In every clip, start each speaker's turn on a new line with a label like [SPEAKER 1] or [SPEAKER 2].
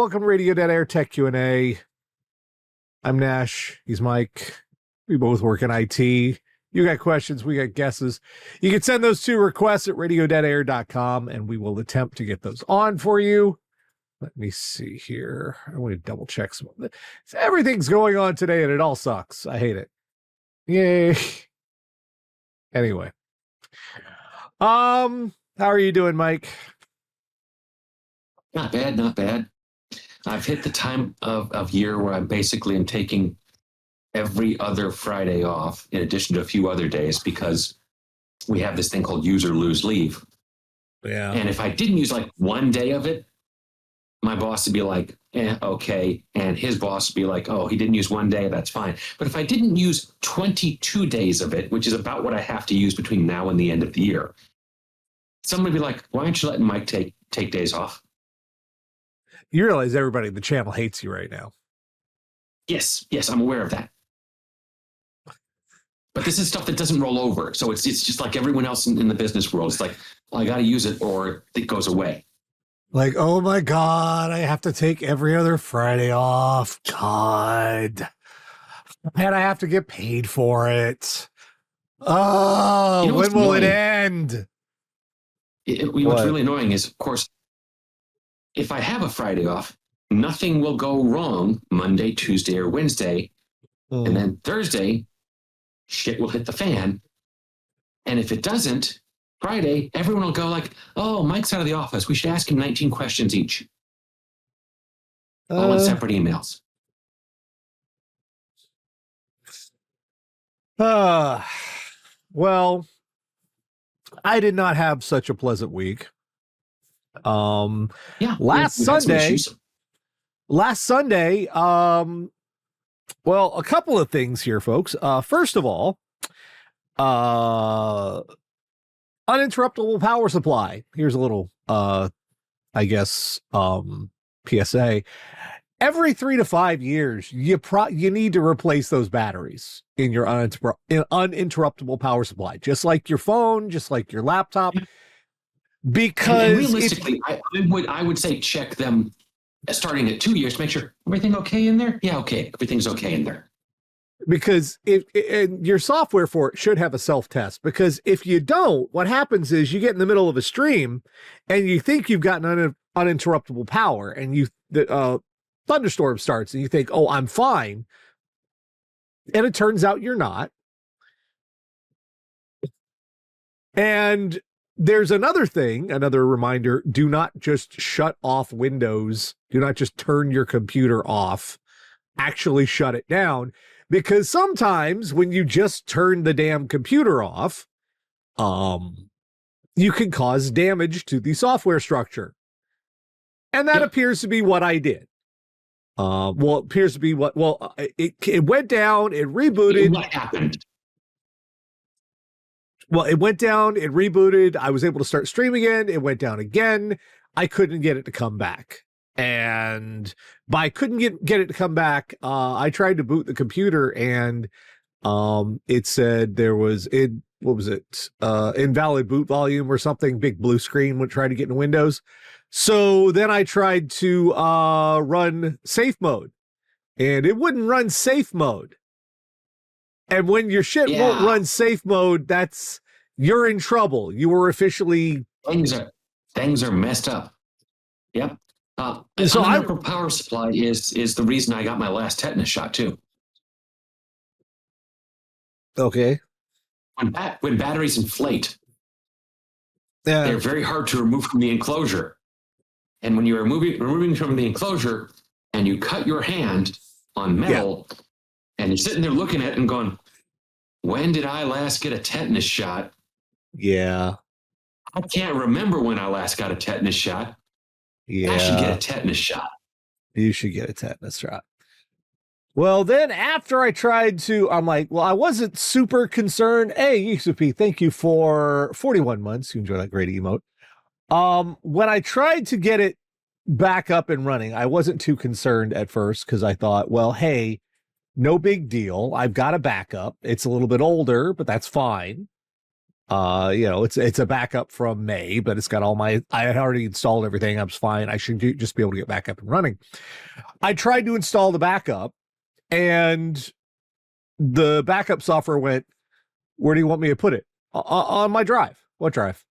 [SPEAKER 1] welcome to Radio Dead Air Tech Q&A. I'm Nash. He's Mike. We both work in IT. You got questions, we got guesses. You can send those to requests at radiodeadair.com, and we will attempt to get those on for you. Let me see here. I want to double check some of it. Everything's going on today, and it all sucks. I hate it. Yay. Anyway. How are you doing, Mike?
[SPEAKER 2] Not bad, not bad. I've hit the time of year where I'm taking every other Friday off in addition to a few other days because we have this thing called use or lose leave.
[SPEAKER 1] Yeah.
[SPEAKER 2] And if I didn't use like one day of it, my boss would be like, okay. And his boss would be like, oh, he didn't use one day, that's fine. But if I didn't use 22 days of it, which is about what I have to use between now and the end of the year, someone would be like, why aren't you letting Mike take days off?
[SPEAKER 1] You realize everybody in the channel hates you right now.
[SPEAKER 2] Yes, I'm aware of that. But this is stuff that doesn't roll over. So it's just like everyone else in the business world. It's like, well, I got to use it or it goes away.
[SPEAKER 1] Like, oh my God, I have to take every other Friday off. God. And I have to get paid for it. Oh, you know, when will it end?
[SPEAKER 2] What's really annoying is, of course, if I have a Friday off, nothing will go wrong Monday, Tuesday, or Wednesday. And then Thursday, shit will hit the fan. And if it doesn't, Friday, everyone will go like, oh, Mike's out of the office. We should ask him 19 questions each. All in separate emails.
[SPEAKER 1] Well, I did not have such a pleasant week. Last Sunday, well, a couple of things here, folks. First of all, uninterruptible power supply. Here's a little, PSA. Every 3 to 5 years, you need to replace those batteries in your uninterruptible power supply, just like your phone, just like your laptop. Because
[SPEAKER 2] and realistically, I would say check them starting at 2 years to make sure everything okay in there. Yeah, okay, everything's okay in there.
[SPEAKER 1] Because your software for it should have a self-test. Because if you don't, what happens is you get in the middle of a stream and you think you've got uninterruptible power, and the thunderstorm starts and you think, oh, I'm fine. And it turns out you're not. And there's another reminder, do not just shut off Windows. Do not just turn your computer off. Actually shut it down. Because sometimes when you just turn the damn computer off, you can cause damage to the software structure. And that appears to be what I did. It appears to be it went down, it rebooted.
[SPEAKER 2] What happened?
[SPEAKER 1] Well, it went down, it rebooted. I was able to start streaming again. It went down again. I couldn't get it to come back. And by couldn't get it to come back, I tried to boot the computer, and it said there was invalid boot volume or something. Big blue screen would try to get in Windows. So then I tried to run safe mode, and it wouldn't run safe mode. And when your shit won't run safe mode, you're in trouble. You were officially
[SPEAKER 2] things are messed up. Yep.
[SPEAKER 1] So
[SPEAKER 2] power supply is the reason I got my last tetanus shot too.
[SPEAKER 1] Okay.
[SPEAKER 2] When batteries inflate, they're very hard to remove from the enclosure. And when you're removing from the enclosure and you cut your hand on metal, and you're sitting there looking at it and going, when did I last get a tetanus shot?
[SPEAKER 1] Yeah.
[SPEAKER 2] I can't remember when I last got a tetanus shot.
[SPEAKER 1] Yeah.
[SPEAKER 2] I should get a tetanus shot.
[SPEAKER 1] You should get a tetanus shot. Well, then after I tried to, I'm like, well, I wasn't super concerned. Hey, Yusupi, thank you for 41 months. You enjoy that great emote. When I tried to get it back up and running, I wasn't too concerned at first because I thought, well, hey, no big deal. I've got a backup. It's a little bit older, but that's fine. It's a backup from May, but it's got I had already installed everything. I was fine. I should just be able to get back up and running. I tried to install the backup, and the backup software went, "Where do you want me to put it?" On my drive. What drive?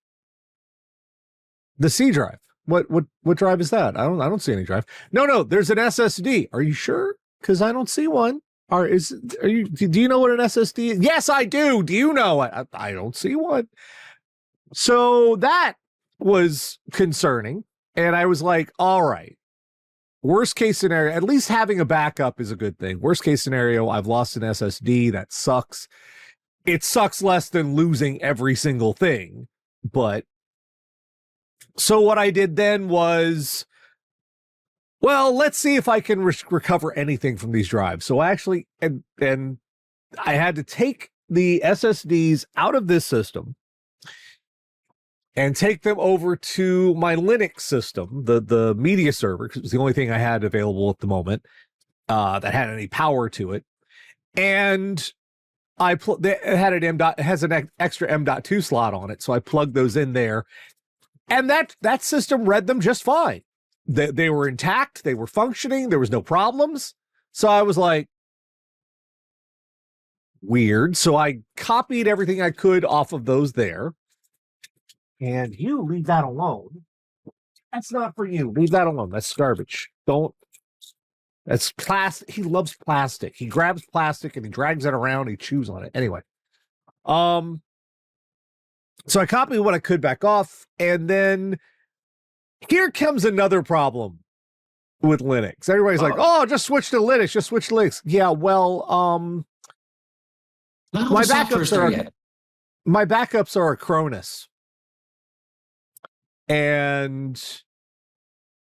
[SPEAKER 1] The C drive. What drive is that? I don't see any drive. No, there's an SSD. Are you sure? Because I don't see one. Do you know what an SSD is? Yes, I do. Do you know? I don't see one. So that was concerning. And I was like, all right, worst case scenario, at least having a backup is a good thing. Worst case scenario, I've lost an SSD. That sucks. It sucks less than losing every single thing. But so what I did then was, well, let's see if I can recover anything from these drives. So I actually, and I had to take the SSDs out of this system and take them over to my Linux system, the media server, because it was the only thing I had available at the moment that had any power to it. And it had it has an extra M.2 slot on it, so I plugged those in there, and that system read them just fine. They were intact, they were functioning, there was no problems. So I was like, weird. So I copied everything I could off of those there. And you leave that alone. That's not for you. Leave that alone. That's garbage. That's plastic. He loves plastic. He grabs plastic and he drags it around. He chews on it. Anyway. So I copied what I could back off, and then here comes another problem with Linux. Everybody's like, "Oh, just switch to Linux. Just switch to Linux." Yeah, well, my backups are Acronis, and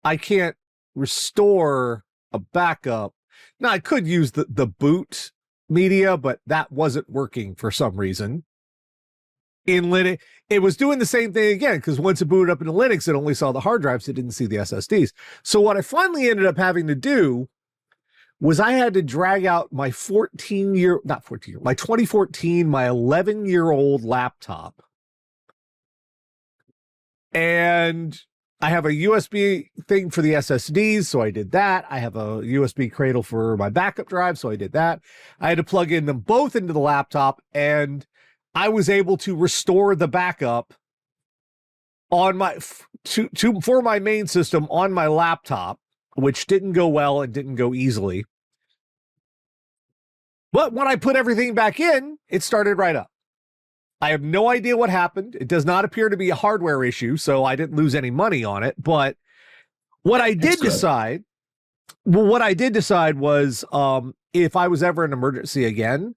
[SPEAKER 1] I can't restore a backup. Now I could use the boot media, but that wasn't working for some reason. In Linux, it was doing the same thing again, because once it booted up into Linux, it only saw the hard drives. It didn't see the SSDs. So what I finally ended up having to do was I had to drag out my 11-year-old laptop. And I have a USB thing for the SSDs, so I did that. I have a USB cradle for my backup drive, so I did that. I had to plug in them both into the laptop, and I was able to restore the backup on for my main system on my laptop, which didn't go well and didn't go easily. But when I put everything back in, it started right up. I have no idea what happened. It does not appear to be a hardware issue, so I didn't lose any money on it. But what I did decide was, if I was ever in an emergency again,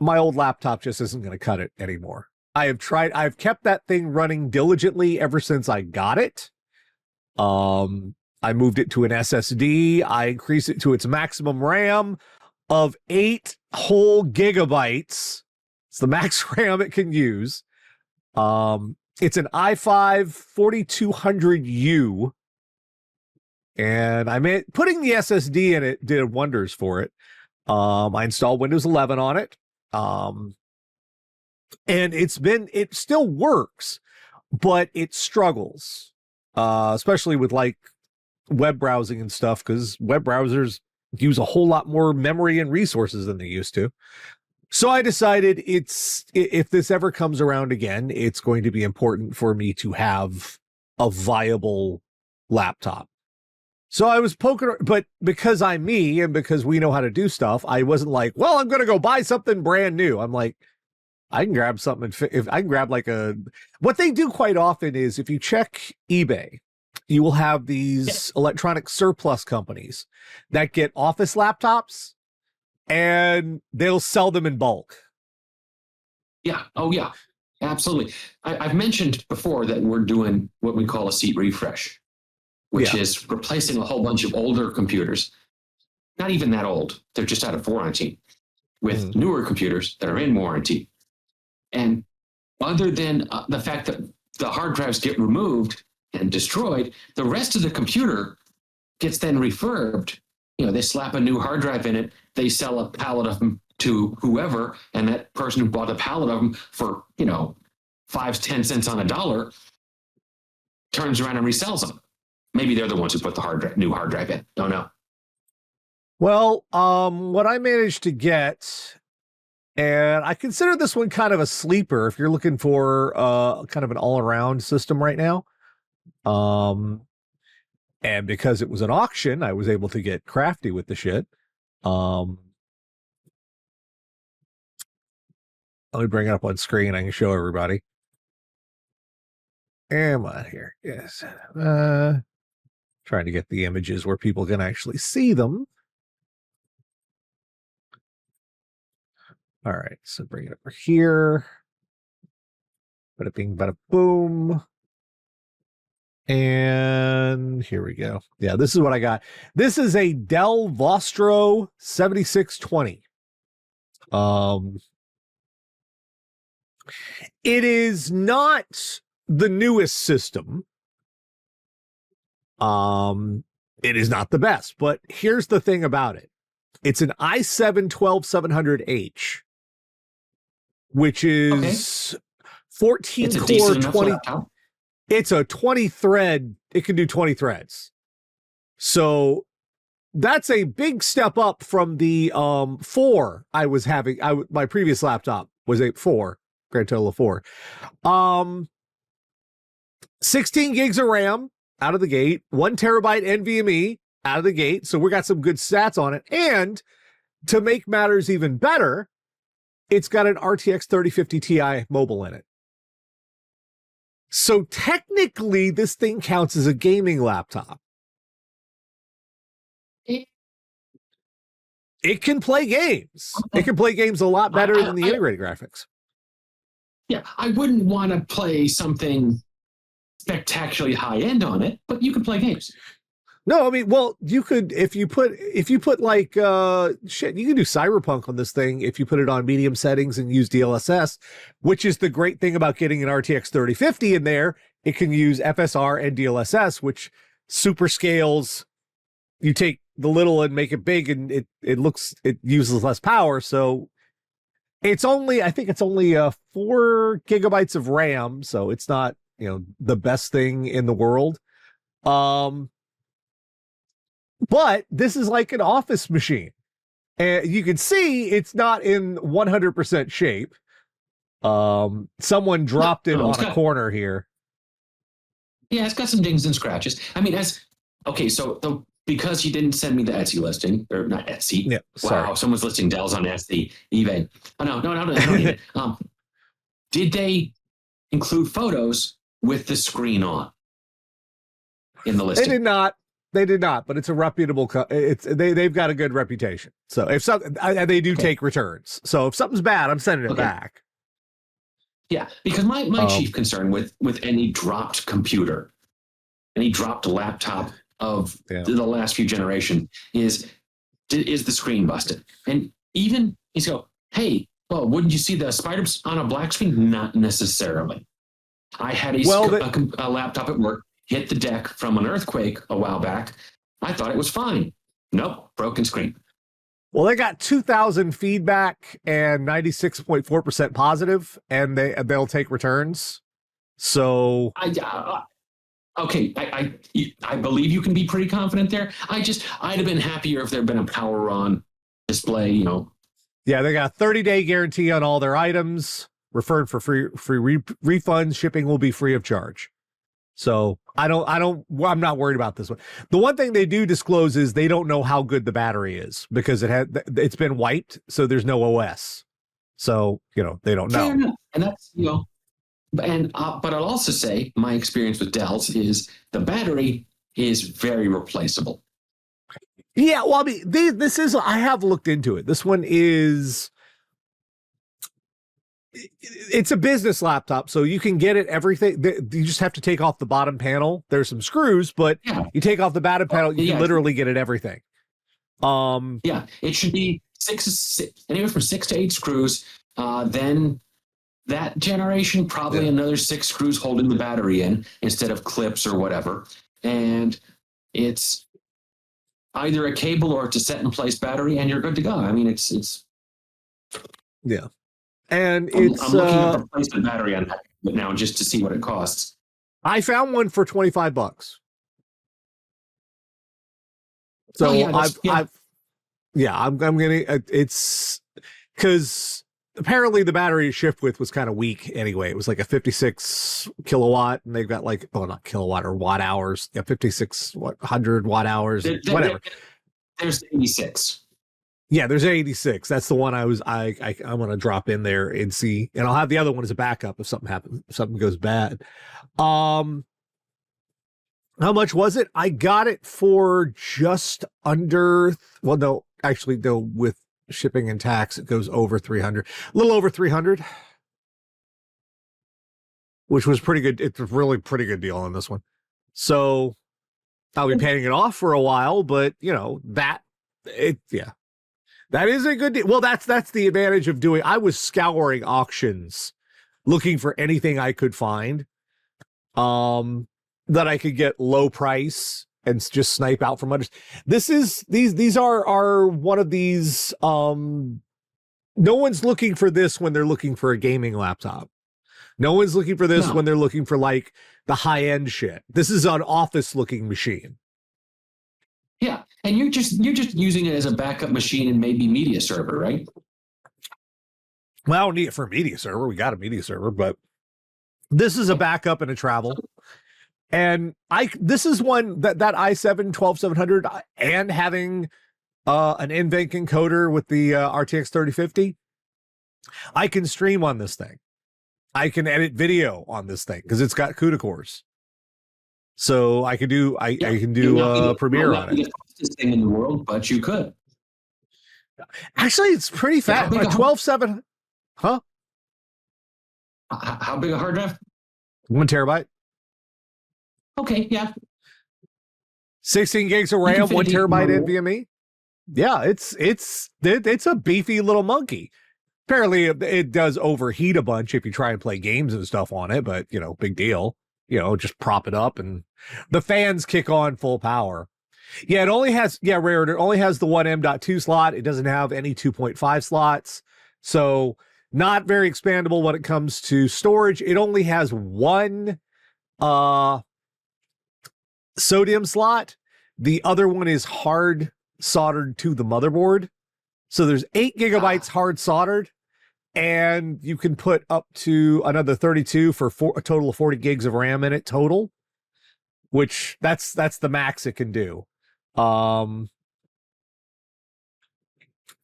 [SPEAKER 1] my old laptop just isn't going to cut it anymore. I've kept that thing running diligently ever since I got it. I moved it to an SSD. I increased it to its maximum RAM of 8 whole gigabytes. It's the max RAM it can use. It's an i5 4200U. And putting the SSD in it did wonders for it. I installed Windows 11 on it. And it still works, but it struggles, especially with like web browsing and stuff, because web browsers use a whole lot more memory and resources than they used to. So I decided if this ever comes around again, it's going to be important for me to have a viable laptop. So I was poking, but because I'm me and because we know how to do stuff, I wasn't like, well, I'm going to go buy something brand new. I'm like, I can grab something. If I can grab what they do quite often is, if you check eBay, you will have these electronic surplus companies that get office laptops, and they'll sell them in bulk.
[SPEAKER 2] Yeah. Oh, yeah. Absolutely. I've mentioned before that we're doing what we call a seat refresh, which is replacing a whole bunch of older computers, not even that old, they're just out of warranty, with newer computers that are in warranty. And other than the fact that the hard drives get removed and destroyed, the rest of the computer gets then refurbed. They slap a new hard drive in it, they sell a pallet of them to whoever, and that person who bought a pallet of them for 5-10 cents on a dollar turns around and resells them. Maybe they're the ones who put the new hard drive in. Don't know.
[SPEAKER 1] Well, what I managed to get, and I consider this one kind of a sleeper if you're looking for kind of an all-around system right now. And because it was an auction, I was able to get crafty with the shit. Let me bring it up on screen. I can show everybody. Am I here? Yes. Trying to get the images where people can actually see them. All right, so bring it over here. Bada bing, bada boom. And here we go. Yeah, this is what I got. This is a Dell Vostro 7620. It is not the newest system. It is not the best, but here's the thing about it. It's an i7-12700H, which is 14 core 20. It's a 20 thread. It can do 20 threads. So that's a big step up from the 4 I was having. My previous laptop was a 4, grand total of 4. 16 gigs of RAM out of the gate, 1 terabyte NVMe out of the gate. So we got some good stats on it. And to make matters even better, it's got an RTX 3050 Ti mobile in it. So technically, this thing counts as a gaming laptop. It can play games. It can play games a lot better than the integrated graphics.
[SPEAKER 2] Yeah, I wouldn't want to play something spectacularly high end on it, but you can play games.
[SPEAKER 1] No, I mean, well, you could if you put like shit, you can do Cyberpunk on this thing if you put it on medium settings and use DLSS, which is the great thing about getting an RTX 3050 in there. It can use FSR and DLSS, which super scales. You take the little and make it big, and it uses less power. So I think it's only 4 gigabytes of RAM, so it's not the best thing in the world. But this is like an office machine. And you can see it's not in 100% shape. Someone dropped it on a corner here.
[SPEAKER 2] Yeah, it's got some dings and scratches. I mean, because you didn't send me the Etsy listing, or not Etsy.
[SPEAKER 1] Yeah, sorry.
[SPEAKER 2] Wow, someone's listing Dells on Etsy, eBay. Oh, no, I don't need it. Did they include photos with the screen on in the listing?
[SPEAKER 1] They did not, but it's a reputable. They've got a good reputation. So if they do take returns. So if something's bad, I'm sending it back.
[SPEAKER 2] Yeah, because my chief concern with any dropped computer, any dropped laptop of the last few generations is the screen busted? And even he's go, hey, well, wouldn't you see the spiders on a black screen? Not necessarily. I had a laptop at work hit the deck from an earthquake a while back. I thought it was fine. Nope, broken screen.
[SPEAKER 1] Well, they got 2,000 feedback and 96.4% positive, and they'll take returns. So
[SPEAKER 2] I believe you can be pretty confident there. I'd have been happier if there'd been a power on display.
[SPEAKER 1] Yeah, they got a 30-day guarantee on all their items. Referred for free refunds. Shipping will be free of charge. So I'm not worried about this one. The one thing they do disclose is they don't know how good the battery is because it's been wiped, so there's no OS. So they don't know.
[SPEAKER 2] And that's but I'll also say my experience with Dells is the battery is very replaceable.
[SPEAKER 1] Yeah, well, I mean, I have looked into it. This one is. It's a business laptop, so you can get it everything. You just have to take off the bottom panel. There's some screws, but you take off the bottom panel, you can literally get it everything.
[SPEAKER 2] It should be anywhere from 6 to 8 screws. Then that generation, probably another 6 screws holding the battery in instead of clips or whatever. And it's either a cable or it's a set in place battery, and you're good to go. I mean, it's
[SPEAKER 1] Yeah. And
[SPEAKER 2] I'm
[SPEAKER 1] it's
[SPEAKER 2] looking up a replacement battery on that now just to see what it costs.
[SPEAKER 1] I found one for $25. So I'm gonna it's because apparently the battery shift width was kind of weak anyway. It was like a 56 kilowatt, and they've got like, well, not kilowatt or watt hours. Yeah, 100 watt hours, whatever.
[SPEAKER 2] There's 86.
[SPEAKER 1] Yeah, there's 86. That's the one I'm gonna drop in there and see, and I'll have the other one as a backup if something happens, if something goes bad. How much was it? I got it for just under, well, no, actually, no, with shipping and tax, it goes over 300, a little over 300, which was pretty good. It's a really pretty good deal on this one. So I'll be paying it off for a while, but that is a good deal. Well, that's the advantage of doing, I was scouring auctions looking for anything I could find. That I could get low price and just snipe out from others. These are one of these, no one's looking for this when they're looking for a gaming laptop. No one's looking for this when they're looking for like the high end shit. This is an office looking machine.
[SPEAKER 2] Yeah. And you're just using it as a backup machine and maybe media server, right?
[SPEAKER 1] Well, I don't need it for a media server. We got a media server, but this is a backup and a travel. And this is one that i7 12700 and having an NVENC encoder with the RTX 3050, I can stream on this thing. I can edit video on this thing because it's got CUDA cores. So I can do Premiere on it.
[SPEAKER 2] The fastest thing in the world, but you could.
[SPEAKER 1] Actually, it's pretty fast. 12.7, huh?
[SPEAKER 2] How big a hard drive?
[SPEAKER 1] 1 terabyte.
[SPEAKER 2] Okay, yeah.
[SPEAKER 1] 16 gigs of RAM, 1 terabyte NVMe. Yeah, it's a beefy little monkey. Apparently, it does overheat a bunch if you try and play games and stuff on it, but big deal. Just prop it up and the fans kick on full power. Yeah, it only has Rare. It only has the one M.2 slot. It doesn't have any 2.5 slots, so not very expandable when it comes to storage. It only has one sodium slot. The other one is hard soldered to the motherboard. So there's 8 gigabytes hard soldered, and you can put up to another 32 for a total of 40 gigs of RAM in it total, which that's the max it can do. And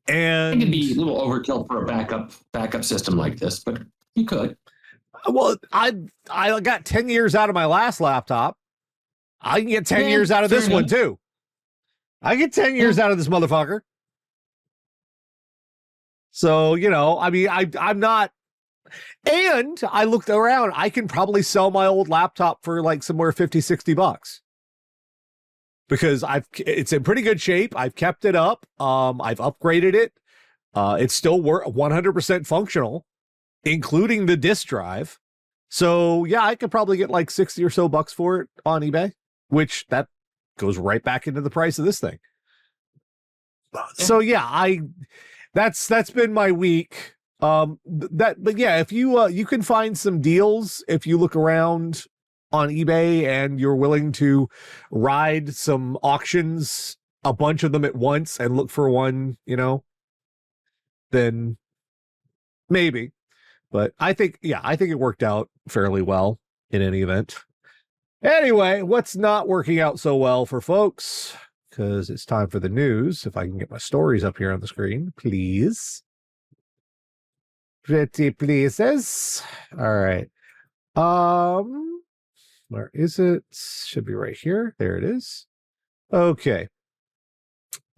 [SPEAKER 2] it could be a little overkill for a backup system like this, but you could.
[SPEAKER 1] Well, I got 10 years out of my last laptop. I can get 10 years out of this one too. I get 10 years out of this motherfucker. So, I'm not, and I looked around, I can probably sell my old laptop for like somewhere $50-$60 because it's in pretty good shape. I've kept it up. I've upgraded it. It's still 100% functional, including the disk drive. So yeah, I could probably get like 60 or so bucks for it on eBay, which that goes right back into the price of this thing. So yeah, that's been my week. But yeah, if you can find some deals if you look around on eBay and you're willing to ride some auctions, a bunch of them at once and look for one, then maybe. But I think it worked out fairly well in any event. Anyway, what's not working out so well for folks? Because it's time for the news. If I can get my stories up here on the screen, please. Pretty pleases. All right. Where is it? Should be right here. There it is. Okay.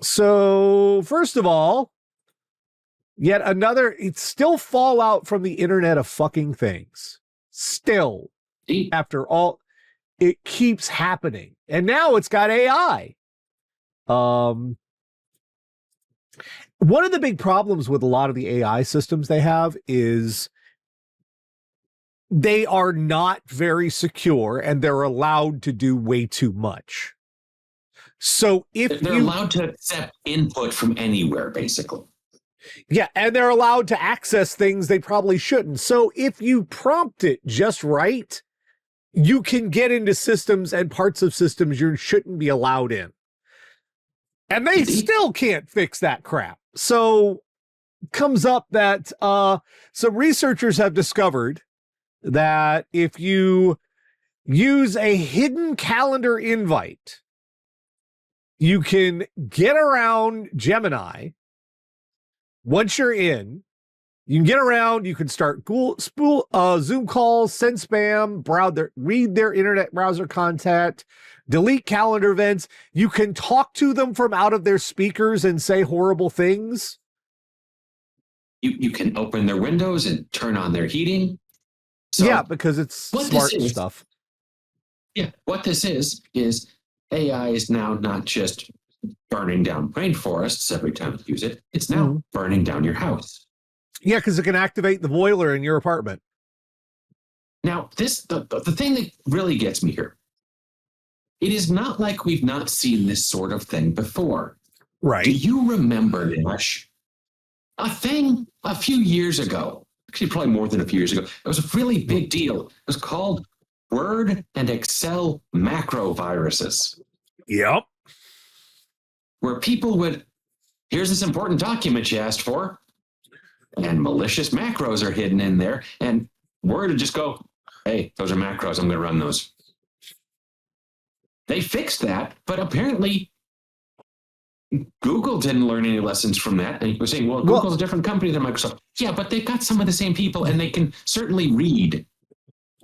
[SPEAKER 1] So, first of all, yet another, it's still fallout from the Internet of fucking things. Still, after all, it keeps happening. And now it's got AI. One of the big problems with a lot of the AI systems they have is they are not very secure and they're allowed to do way too much. So if
[SPEAKER 2] they're allowed to accept input from anywhere, basically.
[SPEAKER 1] Yeah, and they're allowed to access things they probably shouldn't. So if you prompt it just right, you can get into systems and parts of systems you shouldn't be allowed in. And they still can't fix that crap. So comes up that some researchers have discovered that if you use a hidden calendar invite, you can get around Gemini. Once you're in, you can get around, you can start Zoom calls, send spam, read their internet browser content, delete calendar events. You can talk to them from out of their speakers and say horrible things.
[SPEAKER 2] You can open their windows and turn on their heating. So
[SPEAKER 1] yeah, because it's smart stuff.
[SPEAKER 2] Yeah, what this is AI is now not just burning down rainforests every time you use it. It's now burning down your house.
[SPEAKER 1] Yeah, because it can activate the boiler in your apartment.
[SPEAKER 2] Now, the thing that really gets me here, it is not like we've not seen this sort of thing before.
[SPEAKER 1] Right.
[SPEAKER 2] Do you remember, Nash, a thing a few years ago, actually probably more than a few years ago, it was a really big deal. It was called Word and Excel macro viruses.
[SPEAKER 1] Yep.
[SPEAKER 2] Where people would, here's this important document you asked for, and malicious macros are hidden in there, and Word would just go, hey, those are macros, I'm going to run those. They fixed that, but apparently Google didn't learn any lessons from that. And you were saying, well, Google's a different company than Microsoft. Yeah, but they've got some of the same people, and they can certainly read.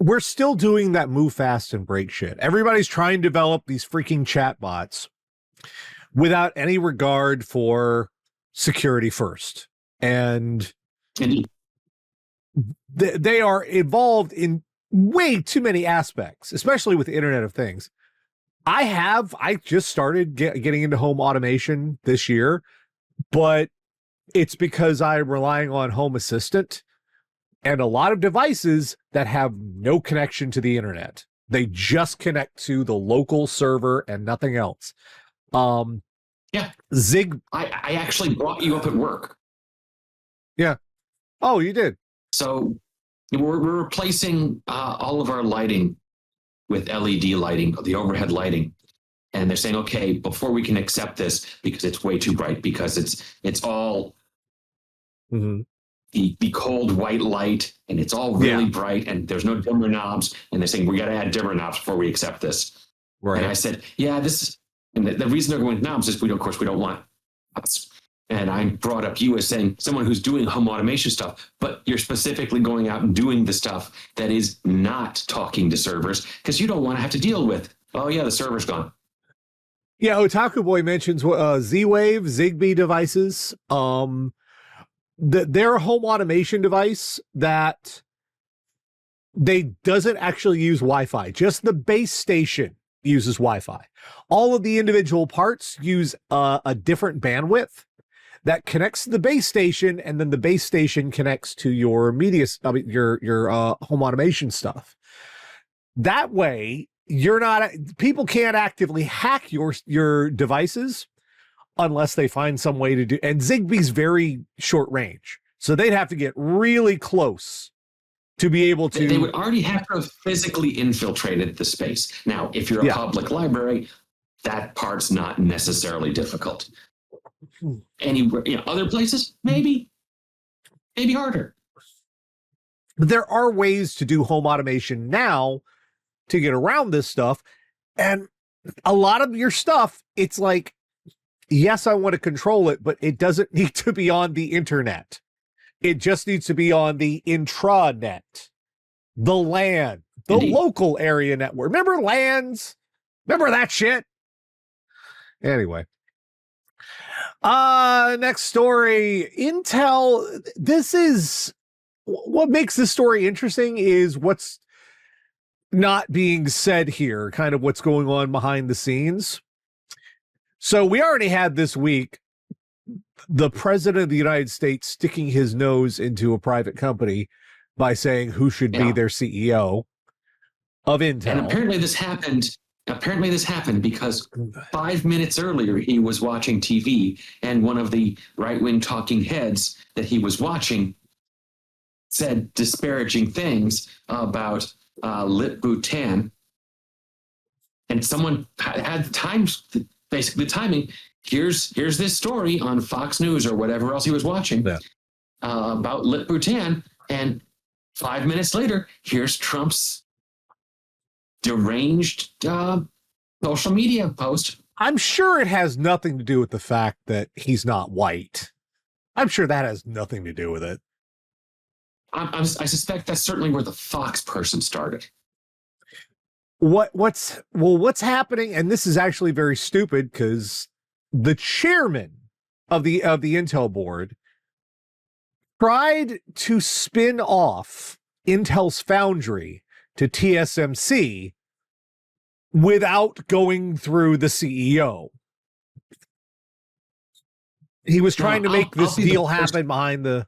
[SPEAKER 1] We're still doing that move fast and break shit. Everybody's trying to develop these freaking chatbots without any regard for security first. And they are involved in way too many aspects, especially with the Internet of Things. I just started getting into home automation this year, but it's because I'm relying on Home Assistant and a lot of devices that have no connection to the internet. They just connect to the local server and nothing else.
[SPEAKER 2] Yeah. I actually brought you up at work.
[SPEAKER 1] Yeah. Oh, you did?
[SPEAKER 2] So we're replacing all of our lighting with LED lighting, the overhead lighting. And they're saying, okay, before we can accept this, because it's way too bright, because it's all the cold white light, and it's all really bright, and there's no dimmer knobs. And they're saying, we got to add dimmer knobs before we accept this. Right. And I said, yeah, and the reason they're going with knobs is of course we don't want us. And I brought up you as saying someone who's doing home automation stuff, but you're specifically going out and doing the stuff that is not talking to servers because you don't want to have to deal with, oh yeah, the server's gone.
[SPEAKER 1] Yeah, Otaku Boy mentions Z-Wave, Zigbee devices. They're a home automation device that they doesn't actually use Wi-Fi. Just the base station uses Wi-Fi. All of the individual parts use a different bandwidth that connects to the base station, and then the base station connects to your your home automation stuff. That way, people can't actively hack your devices unless they find some way to do. And Zigbee's very short range, so they'd have to get really close to be able to.
[SPEAKER 2] They would already have to have physically infiltrated the space. Now, if you're a public library, that part's not necessarily difficult. Anywhere, other places, maybe harder.
[SPEAKER 1] But there are ways to do home automation now to get around this stuff. And a lot of your stuff, it's like, yes, I want to control it, but it doesn't need to be on the internet. It just needs to be on the intranet, the LAN, the local area network. Remember LANs? Remember that shit? Anyway. Next story. Intel, this is what makes this story interesting is what's not being said here, kind of what's going on behind the scenes. So we already had this week the president of the United States sticking his nose into a private company by saying who should be their CEO of Intel.
[SPEAKER 2] And apparently this happened Apparently, this happened because 5 minutes earlier he was watching TV, and one of the right-wing talking heads that he was watching said disparaging things about Lip Bhutan, and someone had basically timing. Here's this story on Fox News or whatever else he was watching about Lip Bhutan, and 5 minutes later, here's Trump's deranged social media post.
[SPEAKER 1] I'm sure it has nothing to do with the fact that he's not white. I'm sure that has nothing to do with it.
[SPEAKER 2] I suspect that's certainly where the Fox person started.
[SPEAKER 1] What's happening, and this is actually very stupid because the chairman of the Intel board tried to spin off Intel's foundry to TSMC without going through the CEO. He was trying to make this deal happen behind the...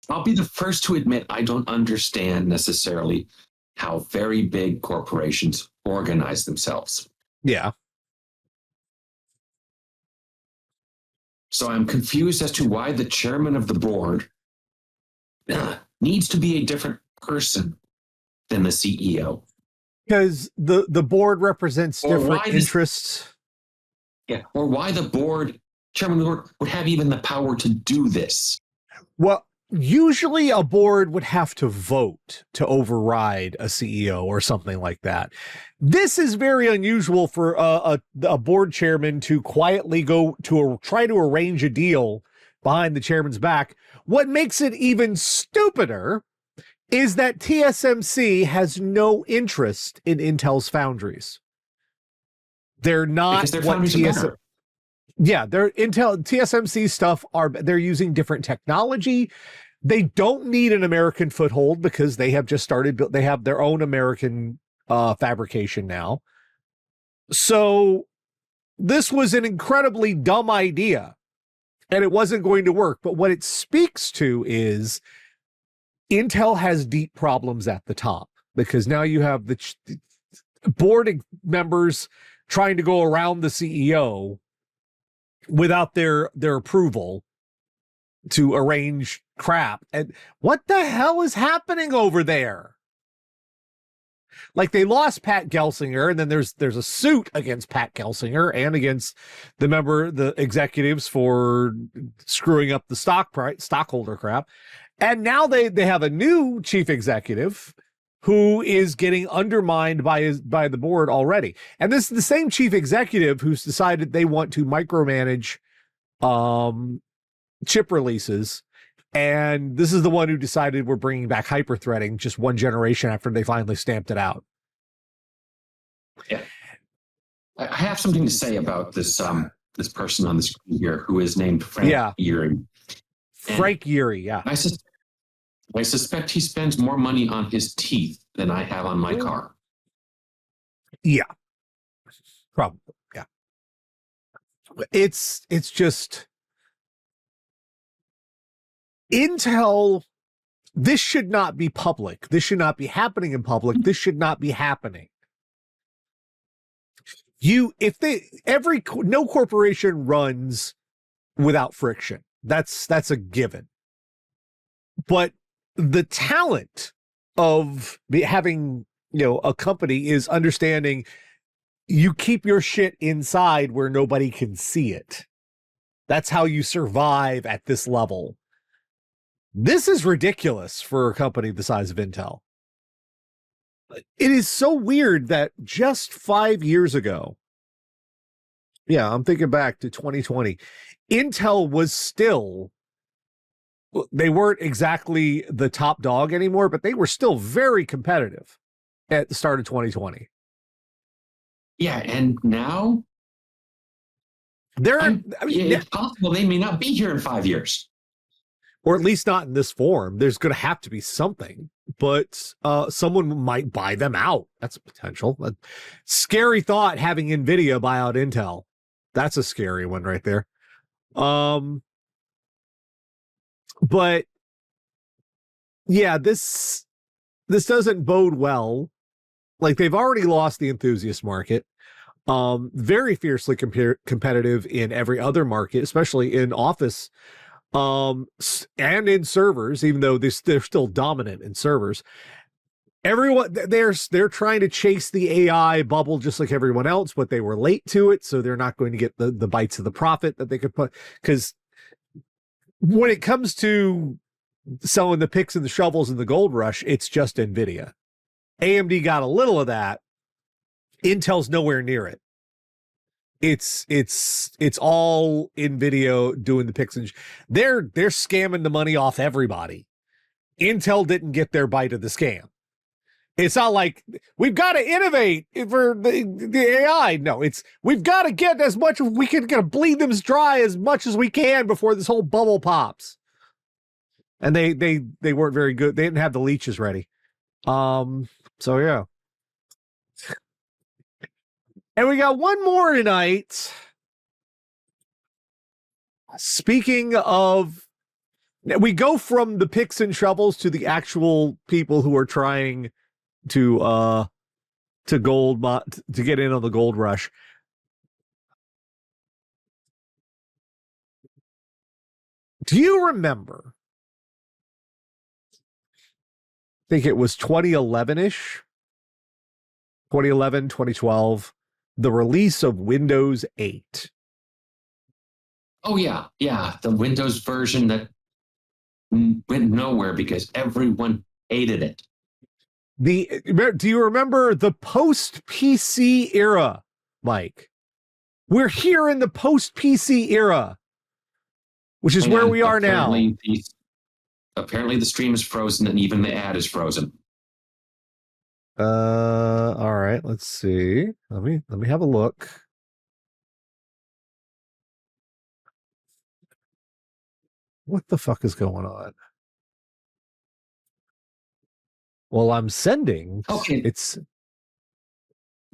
[SPEAKER 2] I'll be the first to admit I don't understand necessarily how very big corporations organize themselves.
[SPEAKER 1] Yeah.
[SPEAKER 2] So I'm confused as to why the chairman of the board needs to be a different person than the CEO.
[SPEAKER 1] Because the board represents different interests.
[SPEAKER 2] Yeah, or why the chairman of the board would have even the power to do this.
[SPEAKER 1] Well, usually a board would have to vote to override a CEO or something like that. This is very unusual for a board chairman to quietly go to try to arrange a deal behind the chairman's back. What makes it even stupider is that TSMC has no interest in Intel's foundries. They're not
[SPEAKER 2] because their
[SPEAKER 1] what
[SPEAKER 2] TSMC.
[SPEAKER 1] Yeah, their TSMC stuff they're using different technology. They don't need an American foothold because they have just started. They have their own American fabrication now. So this was an incredibly dumb idea, and it wasn't going to work. But what it speaks to is Intel has deep problems at the top because now you have the board members trying to go around the CEO without their approval to arrange crap. And what the hell is happening over there? Like, they lost Pat Gelsinger, and then there's a suit against Pat Gelsinger and against the executives for screwing up the stockholder crap. And now they have a new chief executive who is getting undermined by the board already. And this is the same chief executive who's decided they want to micromanage chip releases. And this is the one who decided we're bringing back hyper-threading just one generation after they finally stamped it out.
[SPEAKER 2] Yeah. I have something to say about this this person on the screen here who is named Frank Yeary.
[SPEAKER 1] Frank Yeary, yeah.
[SPEAKER 2] I suspect he spends more money on his teeth than I have on my car.
[SPEAKER 1] Yeah. Probably, yeah. It's just Intel, this should not be public. This should not be happening in public. This should not be happening. No corporation runs without friction. That's a given. But the talent of having, a company is understanding you keep your shit inside where nobody can see it. That's how you survive at this level. This is ridiculous for a company the size of Intel. It is so weird that just 5 years ago, I'm thinking back to 2020, Intel was still, they weren't exactly the top dog anymore, but they were still very competitive at the start of 2020.
[SPEAKER 2] Yeah, and now it's possible they may not be here in 5 years.
[SPEAKER 1] Or at least not in this form. There's going to have to be something, but someone might buy them out. That's a potential. A scary thought, having NVIDIA buy out Intel. That's a scary one right there. But yeah, this doesn't bode well like they've already lost the enthusiast market. Very fiercely competitive in every other market, especially in Office, and in servers, even though they're still dominant in servers. Everyone, they're trying to chase the AI bubble just like everyone else, but they were late to it, so they're not going to get the bites of the profit that they could put. Because when it comes to selling the picks and the shovels and the gold rush, it's just NVIDIA. AMD got a little of that. Intel's nowhere near it. It's all NVIDIA doing the picks and they're scamming the money off everybody. Intel didn't get their bite of the scam. It's not like we've got to innovate for the AI. No, it's we've got to get as much as we can, gotta bleed them dry as much as we can before this whole bubble pops. And they weren't very good. They didn't have the leeches ready. So yeah. And we got one more tonight. Speaking of, we go from the picks and shovels to the actual people who are trying to get in on the gold rush. Do you remember? I think it was 2011-ish, 2011, 2012, the release of Windows 8.
[SPEAKER 2] Oh, yeah. The Windows version that went nowhere because everyone hated it.
[SPEAKER 1] Do you remember the post-PC era, Mike? We're here in the post-PC era, which is where we are now.
[SPEAKER 2] Apparently the stream is frozen and even the ad is frozen.
[SPEAKER 1] All right, let's see. Let me have a look. What the fuck is going on? Well, I'm sending.
[SPEAKER 2] Okay.
[SPEAKER 1] It's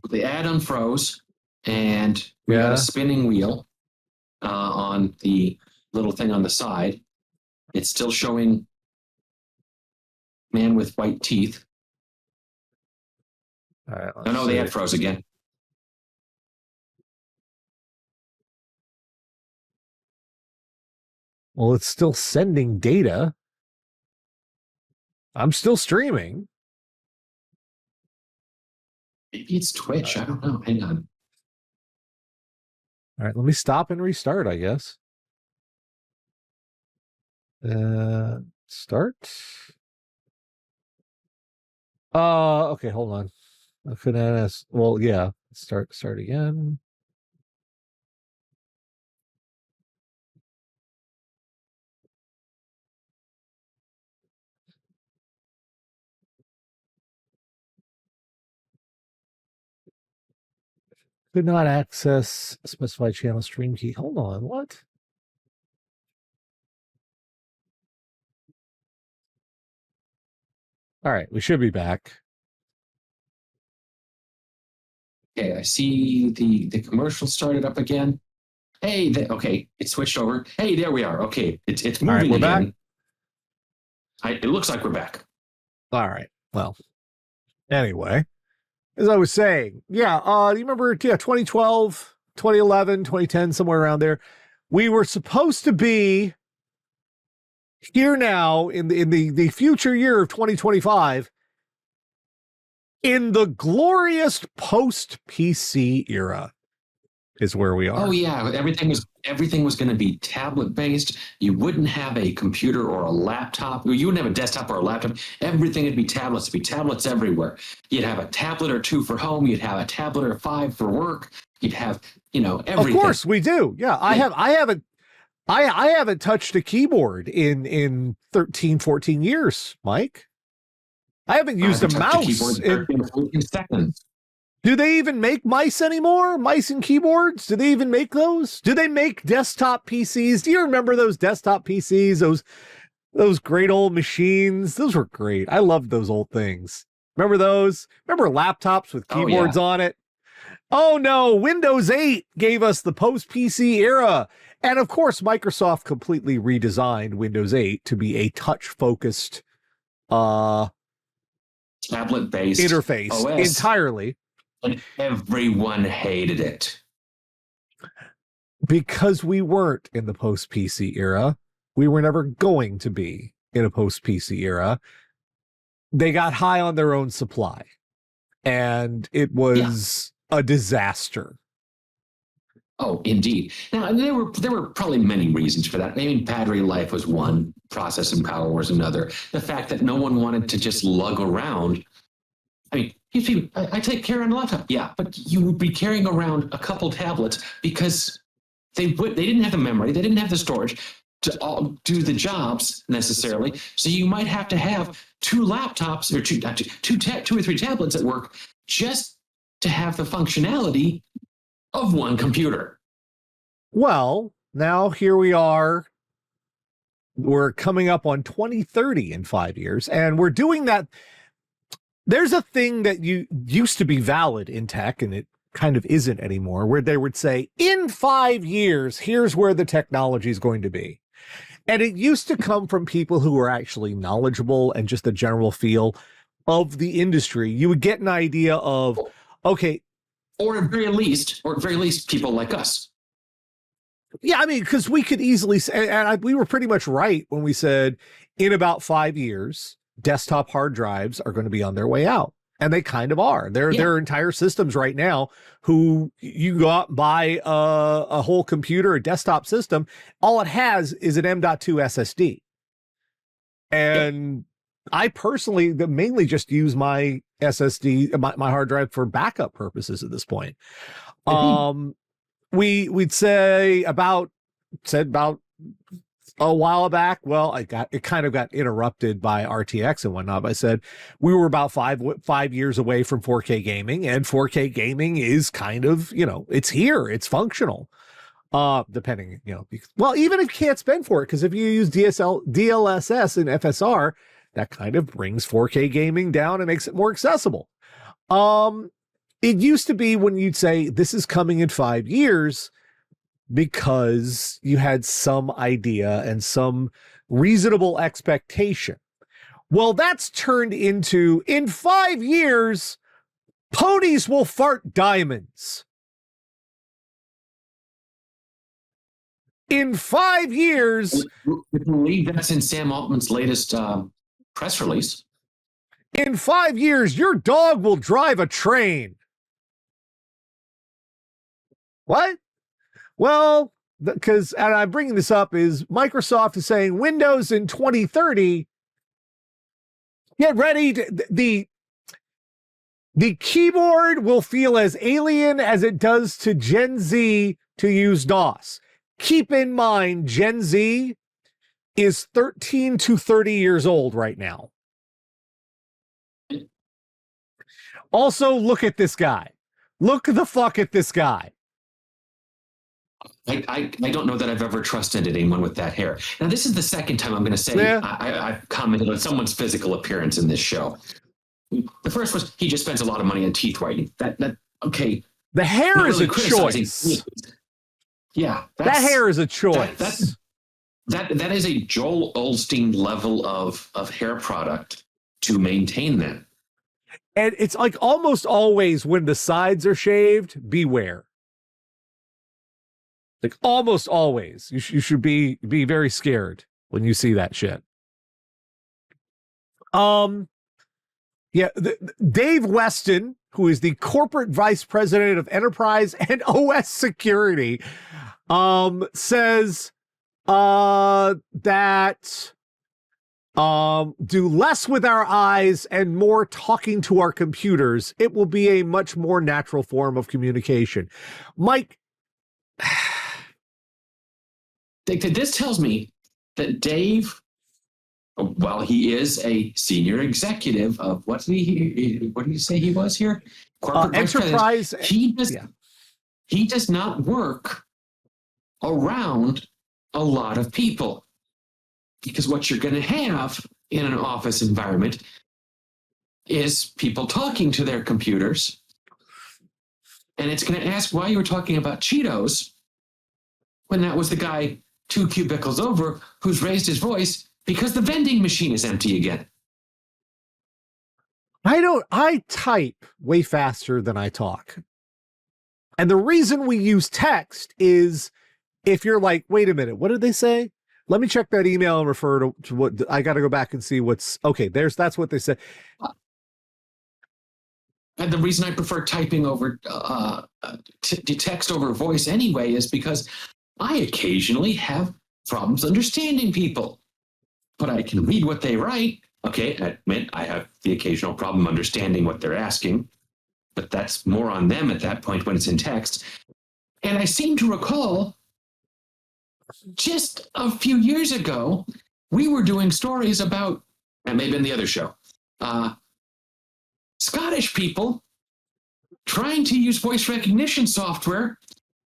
[SPEAKER 2] the ad unfroze, and we got a spinning wheel on the little thing on the side. It's still showing man with white teeth.
[SPEAKER 1] All right.
[SPEAKER 2] Oh no, the ad froze again.
[SPEAKER 1] Well, it's still sending data. I'm still streaming.
[SPEAKER 2] Maybe it's Twitch. I don't know. Hang on.
[SPEAKER 1] All right, let me stop and restart, I guess. Start. Okay, hold on. I couldn't ask. Well, yeah. Start again. Could not access specified channel stream key. Hold on, what? All right, we should be back.
[SPEAKER 2] Okay, I see the commercial started up again. Hey, okay, it switched over. Hey, there we are. Okay, it's moving
[SPEAKER 1] all right, we're
[SPEAKER 2] again.
[SPEAKER 1] Back.
[SPEAKER 2] It looks like we're back.
[SPEAKER 1] All right. Well, anyway, as I was saying, do you remember 2012, 2011, 2010, somewhere around there? We were supposed to be here now in the future year of 2025 in the glorious post-PC era is where we are.
[SPEAKER 2] Oh yeah, everything was going to be tablet based. You wouldn't have a computer or a laptop. You wouldn't have a desktop or a laptop. Everything would be tablets. It'd be tablets everywhere. You'd have a tablet or 2 for home. You'd have a tablet or 5 for work. You'd have, everything.
[SPEAKER 1] Of course we do. Yeah, I haven't touched a keyboard in 13, 14 years, Mike. I haven't used a mouse in
[SPEAKER 2] 14 seconds.
[SPEAKER 1] Do they even make mice anymore? Mice and keyboards? Do they even make those? Do they make desktop PCs? Do you remember those desktop PCs? Those great old machines? Those were great. I loved those old things. Remember those? Remember laptops with keyboards on it? Oh no, Windows 8 gave us the post-PC era. And of course, Microsoft completely redesigned Windows 8 to be a touch-focused
[SPEAKER 2] tablet-based
[SPEAKER 1] interface
[SPEAKER 2] OS
[SPEAKER 1] entirely.
[SPEAKER 2] And everyone hated it.
[SPEAKER 1] Because we weren't in the post-PC era. We were never going to be in a post-PC era. They got high on their own supply. And it was a disaster.
[SPEAKER 2] Oh, indeed. Now, there were probably many reasons for that. I mean, battery life was one, processing power was another. The fact that no one wanted to just lug around. I mean, these people, I take care on a laptop. Yeah, but you would be carrying around a couple tablets because they didn't have the memory, they didn't have the storage to all do the jobs necessarily. So you might have to have two laptops or two or three tablets at work just to have the functionality of one computer.
[SPEAKER 1] Well, now here we are. We're coming up on 2030 in 5 years, and we're doing that. There's a thing that used to be valid in tech, and it kind of isn't anymore, where they would say, in 5 years, here's where the technology is going to be. And it used to come from people who were actually knowledgeable and just the general feel of the industry. You would get an idea of, okay.
[SPEAKER 2] Or at very least people like us.
[SPEAKER 1] Yeah, I mean, because we could easily say, and we were pretty much right when we said in about 5 years, desktop hard drives are going to be on their way out. And they kind of are. There are entire systems right now who you go out and buy a whole computer, a desktop system. All it has is an M.2 SSD. And I personally mainly just use my SSD, my hard drive for backup purposes at this point. We'd said about a while back, well, it kind of got interrupted by RTX and whatnot. But I said we were about five years away from 4K gaming, and 4K gaming is kind of, it's here, it's functional. Depending, well, even if you can't spend for it, because if you use DLSS and FSR, that kind of brings 4K gaming down and makes it more accessible. It used to be when you'd say this is coming in 5 years, because you had some idea and some reasonable expectation. Well, that's turned into, in 5 years, ponies will fart diamonds. In 5 years...
[SPEAKER 2] I believe that's in Sam Altman's latest press release.
[SPEAKER 1] In 5 years, your dog will drive a train. What? Well, because, and I'm bringing this up, is Microsoft is saying Windows in 2030, get ready, the keyboard will feel as alien as it does to Gen Z to use DOS. Keep in mind, Gen Z is 13 to 30 years old right now. Also, look at this guy. Look the fuck at this guy.
[SPEAKER 2] I don't know that I've ever trusted anyone with that hair. Now, this is the second time I'm going to say I've commented on someone's physical appearance in this show. The first was he just spends a lot of money on teeth whitening. That okay.
[SPEAKER 1] The hair is a choice.
[SPEAKER 2] Yeah,
[SPEAKER 1] that hair is a choice.
[SPEAKER 2] That is a Joel Osteen level of hair product to maintain that.
[SPEAKER 1] And it's like almost always when the sides are shaved, beware. Like almost always, you should be very scared when you see that shit. Dave Weston, who is the corporate vice president of enterprise and OS security, says that do less with our eyes and more talking to our computers. It will be a much more natural form of communication. Mike.
[SPEAKER 2] This tells me that Dave, while he is a senior executive of what did you say he was here? Corporate
[SPEAKER 1] enterprise.
[SPEAKER 2] He does not work around a lot of people, because what you're going to have in an office environment is people talking to their computers, and it's going to ask why you were talking about Cheetos when that was the guy 2 cubicles over who's raised his voice because the vending machine is empty again.
[SPEAKER 1] I type way faster than I talk. And the reason we use text is if you're like, wait a minute, what did they say? Let me check that email and refer to what I got to go back and see what's okay. That's what they said.
[SPEAKER 2] And the reason I prefer typing over text over voice anyway is because I occasionally have problems understanding people, but I can read what they write. Okay, I admit I have the occasional problem understanding what they're asking, but that's more on them at that point when it's in text. And I seem to recall just a few years ago, we were doing stories about, and maybe in the other show, Scottish people trying to use voice recognition software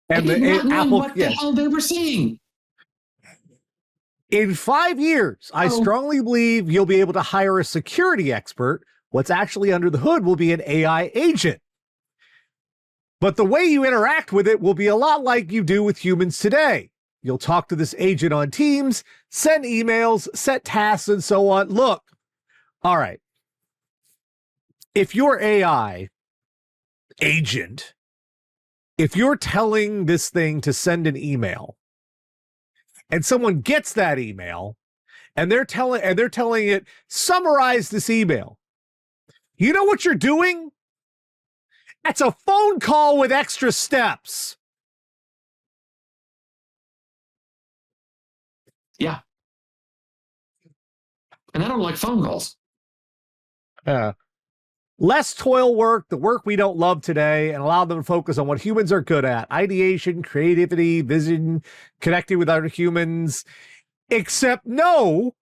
[SPEAKER 2] and not knowing what the hell they were saying.
[SPEAKER 1] In 5 years, I strongly believe you'll be able to hire a security expert. What's actually under the hood will be an AI agent. But the way you interact with it will be a lot like you do with humans today. You'll talk to this agent on Teams, send emails, set tasks, and so on. Look, all right. If your AI agent, if you're telling this thing to send an email, and someone gets that email, and they're telling it, summarize this email. You know what you're doing? That's a phone call with extra steps.
[SPEAKER 2] Yeah. And I don't like phone calls.
[SPEAKER 1] Less toil work, the work we don't love today, and allow them to focus on what humans are good at. Ideation, creativity, vision, connecting with other humans. Except no,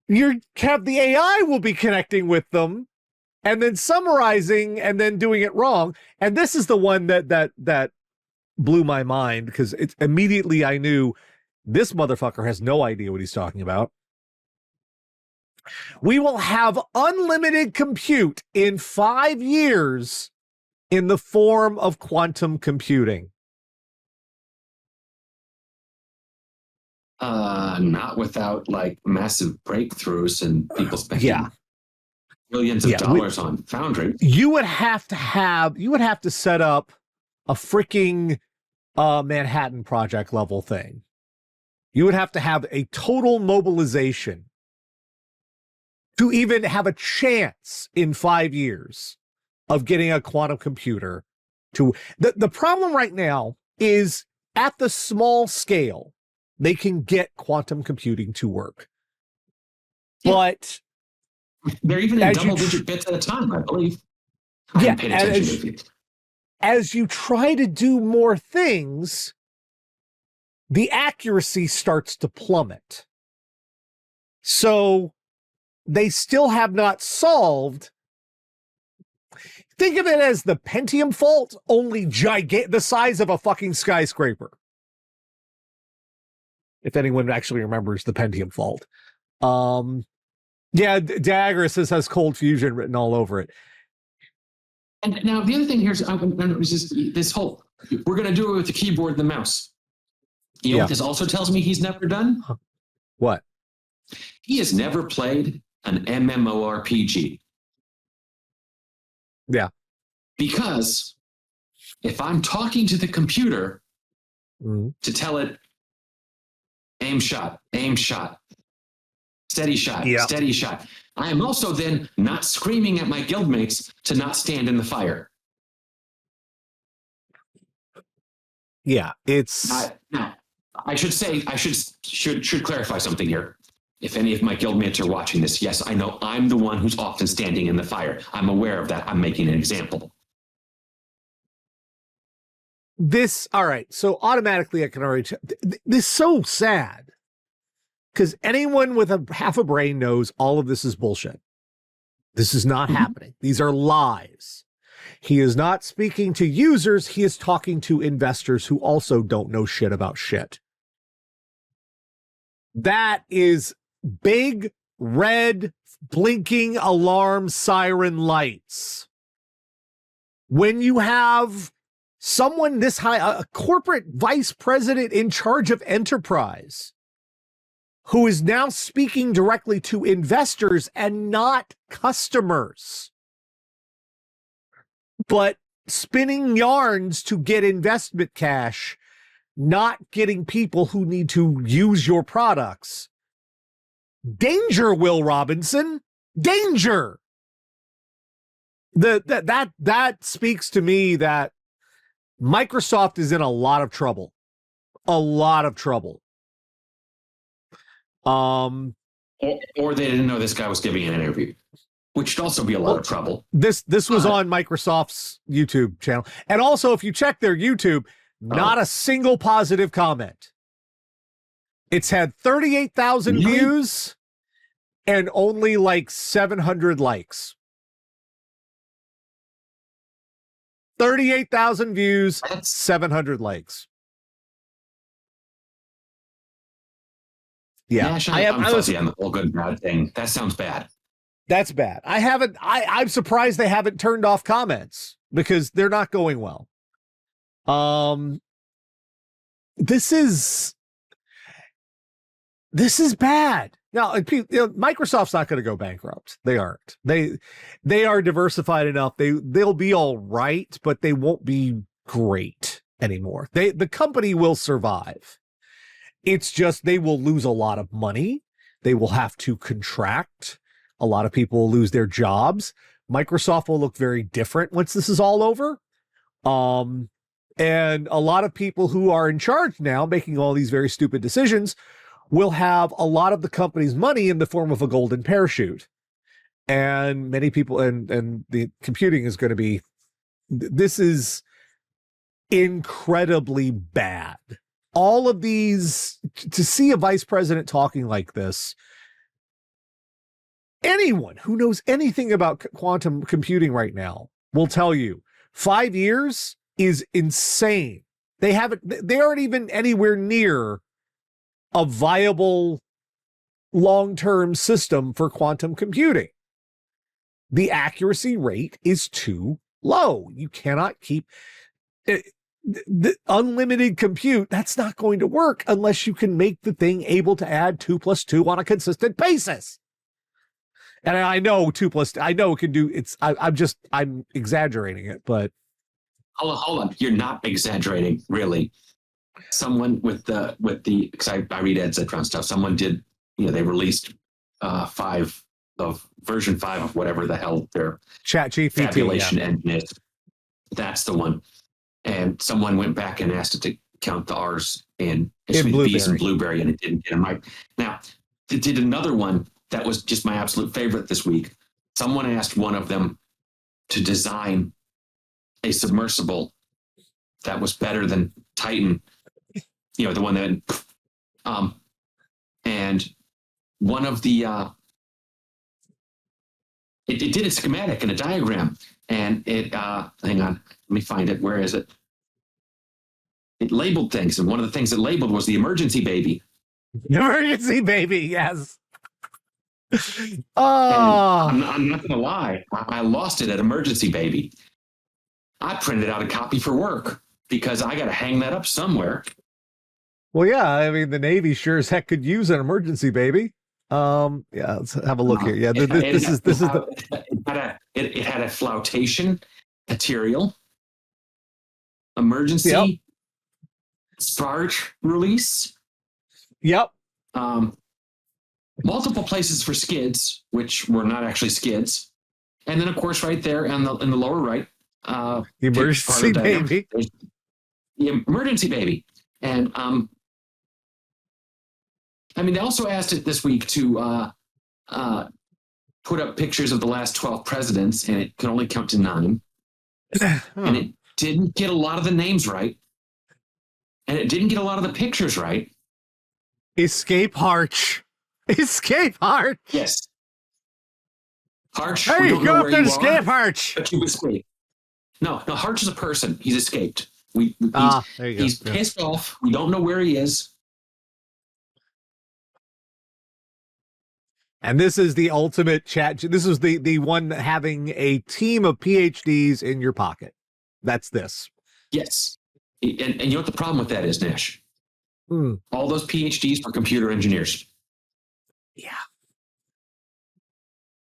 [SPEAKER 1] you have the AI will be connecting with them and then summarizing and then doing it wrong. And this is the one that blew my mind because it's immediately I knew this motherfucker has no idea what he's talking about. We will have unlimited compute in 5 years in the form of quantum computing.
[SPEAKER 2] Not without like massive breakthroughs and people spending billions of dollars on Foundry.
[SPEAKER 1] You would have to set up a freaking Manhattan Project level thing. You would have to have a total mobilization to even have a chance in 5 years of getting a quantum computer to the problem right now is at the small scale, they can get quantum computing to work. Yeah. But
[SPEAKER 2] they're even in double-digit bits at a time, I believe.
[SPEAKER 1] As you try to do more things, the accuracy starts to plummet. So they still have not solved. Think of it as the Pentium fault, only the size of a fucking skyscraper. If anyone actually remembers the Pentium fault. Dagger says has cold fusion written all over it.
[SPEAKER 2] And now the other thing here is this whole, we're going to do it with the keyboard and the mouse. You know what this also tells me he's never done?
[SPEAKER 1] What?
[SPEAKER 2] He has never played an MMORPG.
[SPEAKER 1] Yeah.
[SPEAKER 2] Because if I'm talking to the computer to tell it aim shot, steady shot, steady shot, I am also then not screaming at my guildmates to not stand in the fire.
[SPEAKER 1] Yeah, it's
[SPEAKER 2] now, I should clarify something here. If any of my guildmates are watching this, yes, I know I'm the one who's often standing in the fire. I'm aware of that. I'm making an example.
[SPEAKER 1] All right, so automatically I can already this is so sad. Because anyone with half a brain knows all of this is bullshit. This is not happening. These are lies. He is not speaking to users. He is talking to investors who also don't know shit about shit. That is big, red, blinking alarm siren lights. When you have someone this high, a corporate vice president in charge of enterprise, who is now speaking directly to investors and not customers. but spinning yarns to get investment cash, not getting people who need to use your products. Danger, Will Robinson. Danger. That speaks to me that Microsoft is in a lot of trouble. A lot of trouble.
[SPEAKER 2] Or they didn't know this guy was giving an interview, which should also be a lot of trouble.
[SPEAKER 1] This was on Microsoft's YouTube channel. And also, if you check their YouTube, not a single positive comment. It's had 38,000 views and only like 700 likes. 38,000 views, 700 likes. Yeah,
[SPEAKER 2] Nash, I'm fuzzy on the whole good and bad thing. That sounds bad.
[SPEAKER 1] That's bad. I'm surprised they haven't turned off comments because they're not going well. This is bad. Now, Microsoft's not going to go bankrupt. They aren't. They are diversified enough. They'll be all right, but they won't be great anymore. The company will survive. It's just they will lose a lot of money. They will have to contract. A lot of people will lose their jobs. Microsoft will look very different once this is all over. And a lot of people who are in charge now, making all these very stupid decisions, will have a lot of the company's money in the form of a golden parachute. And many people, and the computing is going to be, this is incredibly bad. All of these, to see a vice president talking like this, anyone who knows anything about quantum computing right now will tell you 5 years is insane. They aren't even anywhere near a viable long-term system for quantum computing. The accuracy rate is too low. You cannot keep the unlimited compute. That's not going to work unless you can make the thing able to add 2 + 2 on a consistent basis. And I know 2 + I know it can do it's. I'm exaggerating it, but
[SPEAKER 2] hold on. You're not exaggerating, really. Someone with the because I read Ed Zitron stuff. Someone did, they released version 5 of whatever the hell their
[SPEAKER 1] ChatGPT
[SPEAKER 2] tabulation engine is. That's the one. And someone went back and asked it to count the R's in B's and Blueberry, and it didn't get them right. Now, they did another one that was just my absolute favorite this week. Someone asked one of them to design a submersible that was better than Titan, the one that, and one of the, it did a schematic and a diagram, and it, hang on, let me find it. Where is it? It labeled things, and one of the things it labeled was the emergency baby.
[SPEAKER 1] Emergency baby, yes. Oh,
[SPEAKER 2] I'm not gonna lie, I lost it at emergency baby. I printed out a copy for work because I got to hang that up somewhere.
[SPEAKER 1] Well, yeah, I mean, the Navy sure as heck could use an emergency baby. Yeah, let's have a look here. Yeah, this is
[SPEAKER 2] it had a flotation material, emergency sparge release.
[SPEAKER 1] Yep.
[SPEAKER 2] Multiple places for skids, which were not actually skids, and then of course right there in the lower right,
[SPEAKER 1] the emergency baby.
[SPEAKER 2] The emergency baby, and I mean, they also asked it this week to put up pictures of the last 12 presidents, and it could only count to 9. And it didn't get a lot of the names right, and it didn't get a lot of the pictures right.
[SPEAKER 1] Escape Harch. Escape Harch.
[SPEAKER 2] Yes. Harch.
[SPEAKER 1] Hey, go up there, escape Harch.
[SPEAKER 2] But you escaped. No, Harch is a person. He's escaped. He's pissed off. We don't know where he is.
[SPEAKER 1] And this is the ultimate chat. This is the one having a team of PhDs in your pocket. That's this.
[SPEAKER 2] Yes. And you know what the problem with that is, Nash? All those PhDs are computer engineers.
[SPEAKER 1] Yeah.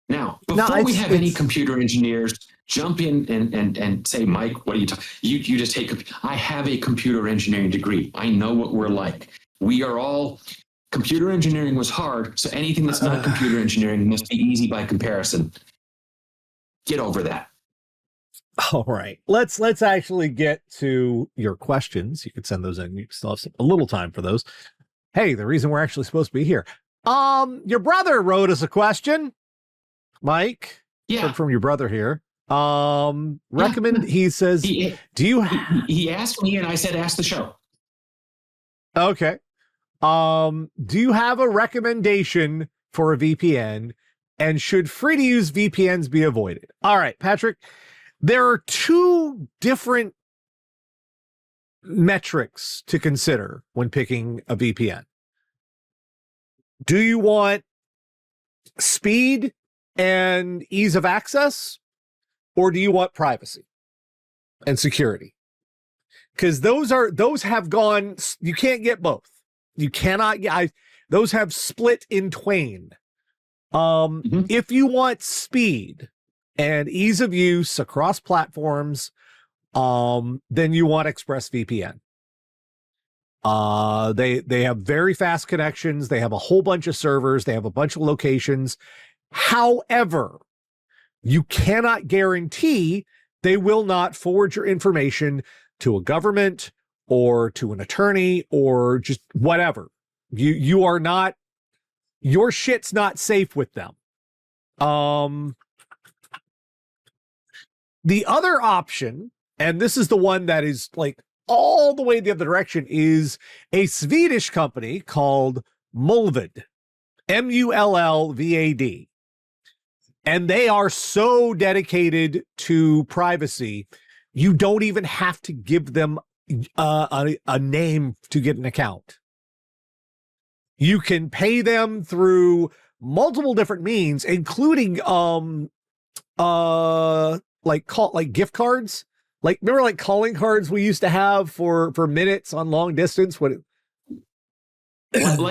[SPEAKER 2] Now, before we have any computer engineers jump in and say, Mike, what are you talking? You just I have a computer engineering degree. I know what we're like. We are all, computer engineering was hard. So anything that's not computer engineering must be easy by comparison. Get over that.
[SPEAKER 1] All right. Let's actually get to your questions. You can send those in. You still have a little time for those. Hey, the reason we're actually supposed to be here. Your brother wrote us a question, Mike.
[SPEAKER 2] Yeah.
[SPEAKER 1] Heard from your brother here. Recommend. He says, "Do you?"
[SPEAKER 2] He asked me, and I said, "Ask the show."
[SPEAKER 1] Okay. Do you have a recommendation for a VPN, and should free-to-use VPNs be avoided? All right, Patrick. There are two different metrics to consider when picking a VPN. Do you want speed and ease of access, or do you want privacy and security? Because those have gone, you can't get both. You cannot, those have split in twain. If you want speed and ease of use across platforms, then you want ExpressVPN. They have very fast connections. They have a whole bunch of servers. They have a bunch of locations. However, you cannot guarantee they will not forward your information to a government or to an attorney or just whatever. You are not, your shit's not safe with them. The other option, and this is the one that is like all the way the other direction, is a Swedish company called Mullvad, Mullvad. And they are so dedicated to privacy, you don't even have to give them a name to get an account. You can pay them through multiple different means, including like gift cards. Like, remember like calling cards we used to have for minutes on long distance?
[SPEAKER 2] Like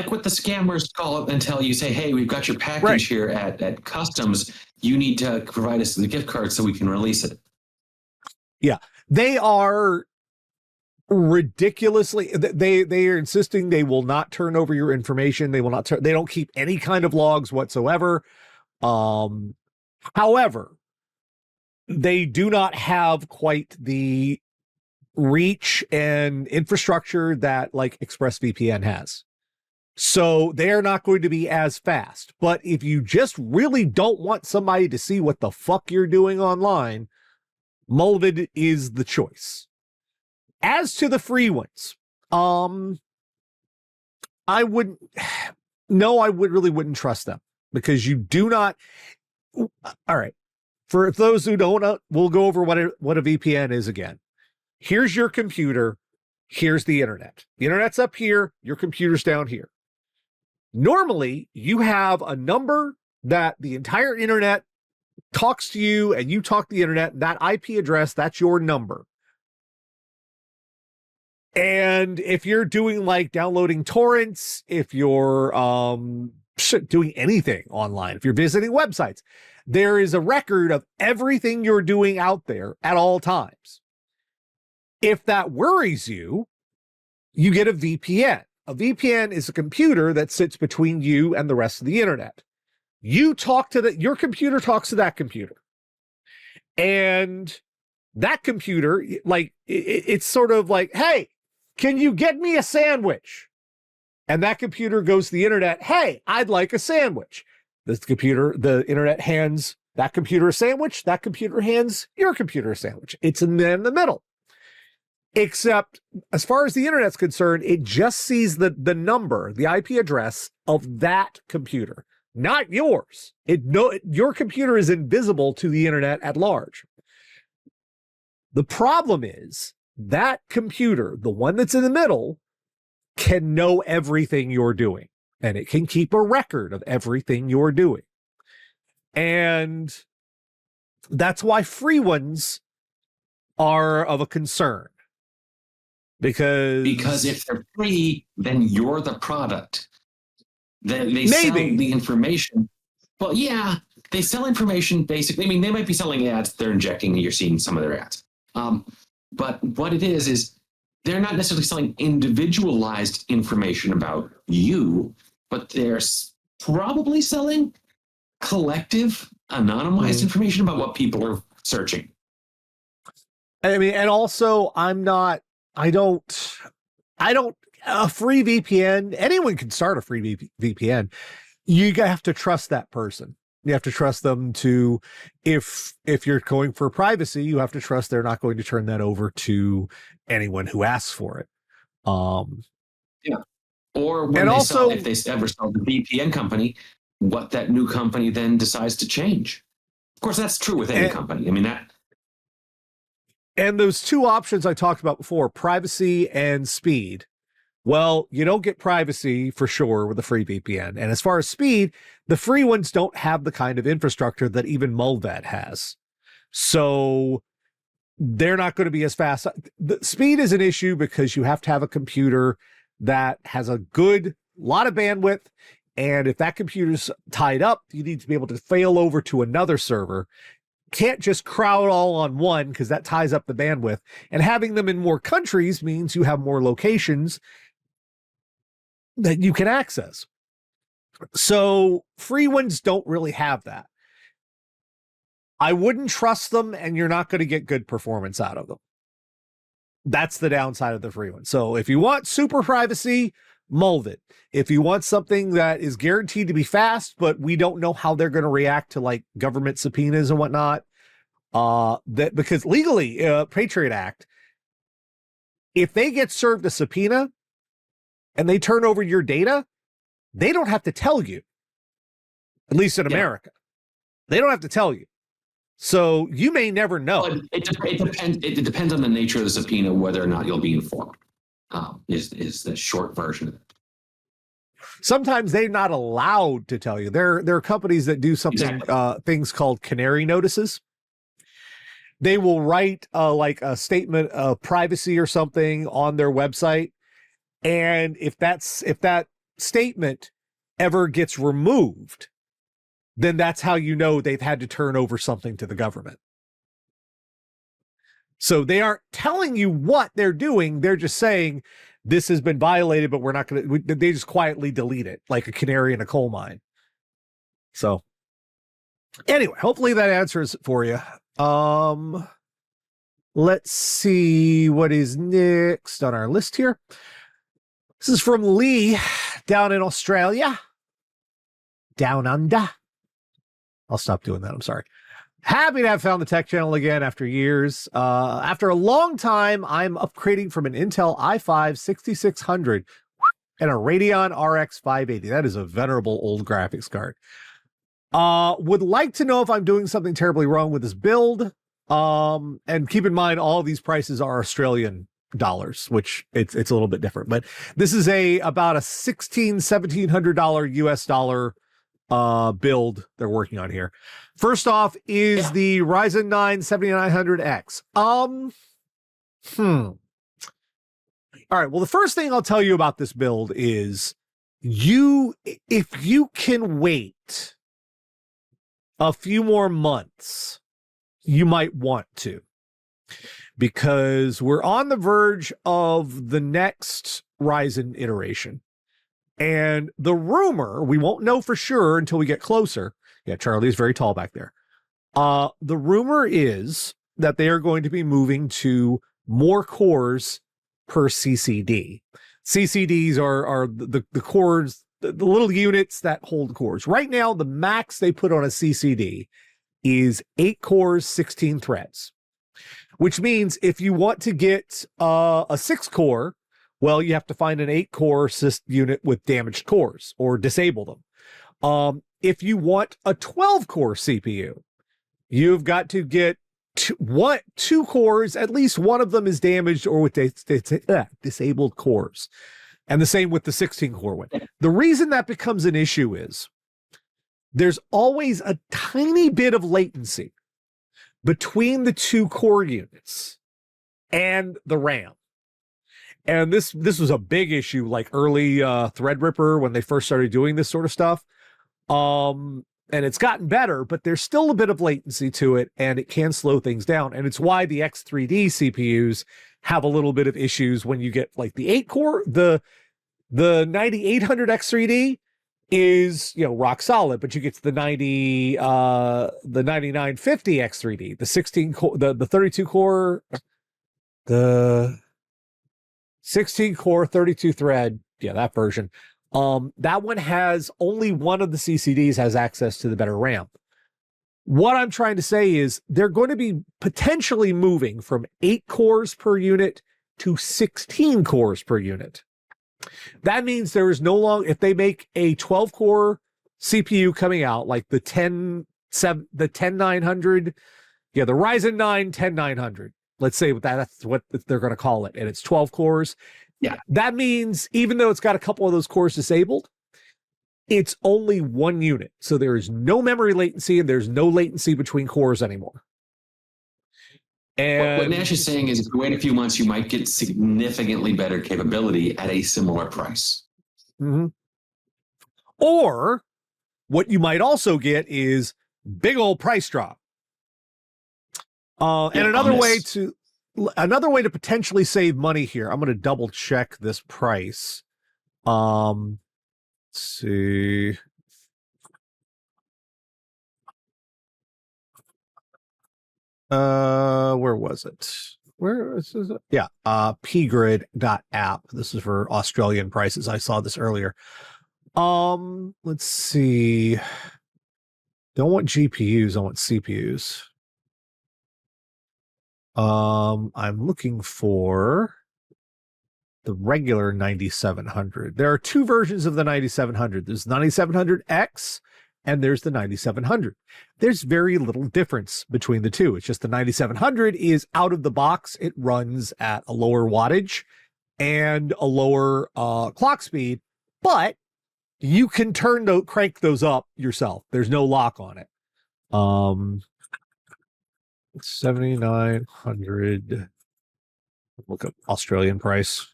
[SPEAKER 2] what the scammers call up and tell you, say, hey, we've got your package here at customs. You need to provide us the gift card so we can release it.
[SPEAKER 1] Yeah, they are ridiculously, they are insisting they will not turn over your information. They will not they don't keep any kind of logs whatsoever. However, they do not have quite the reach and infrastructure that like ExpressVPN has. So they're not going to be as fast. But if you just really don't want somebody to see what the fuck you're doing online, Mullvad is the choice. As to the free ones, I wouldn't really trust them, because you do not. All right. For those who don't know, we'll go over what a VPN is again. Here's your computer. Here's the internet. The internet's up here. Your computer's down here. Normally, you have a number that the entire internet talks to you, and you talk to the internet. That IP address, that's your number. And if you're doing like downloading torrents, if you're doing anything online, if you're visiting websites, there is a record of everything you're doing out there at all times. If that worries you, you get a VPN. A VPN is a computer that sits between you and the rest of the internet. You talk to your computer talks to that computer. And that computer, like, it's sort of like, hey, can you get me a sandwich? And that computer goes to the internet, hey, I'd like a sandwich. The internet hands that computer a sandwich, that computer hands your computer a sandwich. It's in the middle. Except, as far as the internet's concerned, it just sees the number, the IP address of that computer, not yours. Your computer is invisible to the internet at large. The problem is that computer, the one that's in the middle, can know everything you're doing, and it can keep a record of everything you're doing. And that's why free ones are of a concern. Because
[SPEAKER 2] if they're free, then you're the product. They
[SPEAKER 1] maybe
[SPEAKER 2] sell the information. Well, yeah, they sell information basically. I mean, they might be selling ads they're injecting, and you're seeing some of their ads. But what it is they're not necessarily selling individualized information about you, but they're probably selling collective, anonymized information about what people are searching.
[SPEAKER 1] I mean, and also a free VPN, anyone can start a free VPN. You have to trust that person. You have to trust them to, if you're going for privacy, you have to trust they're not going to turn that over to anyone who asks for it.
[SPEAKER 2] Yeah. Or when if they ever sell the VPN company, what that new company then decides to change. Of course, that's true with any company. I mean, that.
[SPEAKER 1] And those two options I talked about before, privacy and speed. Well, you don't get privacy for sure with a free VPN. And as far as speed, the free ones don't have the kind of infrastructure that even Mulvet has. So they're not going to be as fast. The speed is an issue because you have to have a computer that has a lot of bandwidth. And if that computer's tied up, you need to be able to fail over to another server. Can't just crowd all on one because that ties up the bandwidth. And having them in more countries means you have more locations that you can access. So free ones don't really have that. I wouldn't trust them, and you're not going to get good performance out of them. That's the downside of the free one. So if you want super privacy, mold it. If you want something that is guaranteed to be fast, but we don't know how they're going to react to like government subpoenas and whatnot, because legally, Patriot Act, if they get served a subpoena and they turn over your data, they don't have to tell you. At least in America, they don't have to tell you. So you may never know.
[SPEAKER 2] Well, it depends on the nature of the subpoena, whether or not you'll be informed. Is the short version of it.
[SPEAKER 1] Sometimes they're not allowed to tell you. There are companies that do something, things called canary notices. They will write like a statement of privacy or something on their website. And if that statement ever gets removed, then that's how you know they've had to turn over something to the government. So they aren't telling you what they're doing. They're just saying this has been violated, but we're not going to, they just quietly delete it like a canary in a coal mine. So anyway, hopefully that answers it for you. Let's see what is next on our list here. This is from Lee down in Australia. Down under. I'll stop doing that. I'm sorry. Happy to have found the tech channel again after years. After a long time, I'm upgrading from an Intel i5 6600 and a Radeon RX 580. That is a venerable old graphics card. Would like to know if I'm doing something terribly wrong with this build. And keep in mind, all of these prices are Australian dollars, which it's a little bit different. But this is about a $1,700 US dollar build they're working on here. First off is the Ryzen 9 7900X. All right, well, the first thing I'll tell you about this build is if you can wait a few more months, you might want to, because we're on the verge of the next Ryzen iteration. And the rumor, we won't know for sure until we get closer. Yeah, Charlie is very tall back there. The rumor is that they are going to be moving to more cores per CCD. CCDs are the cores, the little units that hold cores. Right now, the max they put on a CCD is 8 cores, 16 threads, which means if you want to get a 6-core, well, you have to find an 8-core unit with damaged cores or disable them. If you want a 12-core CPU, you've got to get 2 cores, at least one of them is damaged or with disabled cores. And the same with the 16-core one. The reason that becomes an issue is there's always a tiny bit of latency between the 2 core units and the RAM. And this was a big issue, like early Threadripper when they first started doing this sort of stuff. and it's gotten better, but there's still a bit of latency to it, and it can slow things down. And it's why the X3D CPUs have a little bit of issues when you get like the 8-core, the 9800 X3D is, rock solid, but you get to the 9950 X3D, the 16 core, the 32 core, the 16 core, 32 thread. Yeah, that version. That one has only one of the CCDs has access to the better RAM. What I'm trying to say is they're going to be potentially moving from 8 cores per unit to 16 cores per unit. That means there is no longer, if they make a 12-core CPU coming out, like the 10900, the Ryzen 9 10900, let's say that's what they're going to call it, and it's 12 cores.
[SPEAKER 2] Yeah.
[SPEAKER 1] That means even though it's got a couple of those cores disabled, it's only one unit. So there is no memory latency, and there's no latency between cores anymore. And
[SPEAKER 2] what Nash is saying is if you wait a few months, you might get significantly better capability at a similar price.
[SPEAKER 1] Mm-hmm. Or what you might also get is big old price drop. And another way to potentially save money here. I'm going to double check this price. Let's see. Where was it? Where is it? Yeah, pgrid.app. This is for Australian prices. I saw this earlier. Let's see. Don't want GPUs, I want CPUs. I'm looking for the regular 9700. There are two versions of the 9700. There's 9700X and there's the 9700. There's very little difference between the two. It's just the 9700 is out of the box. It runs at a lower wattage and a lower clock speed, but you can crank those up yourself. There's no lock on it. 7900. Look up Australian price.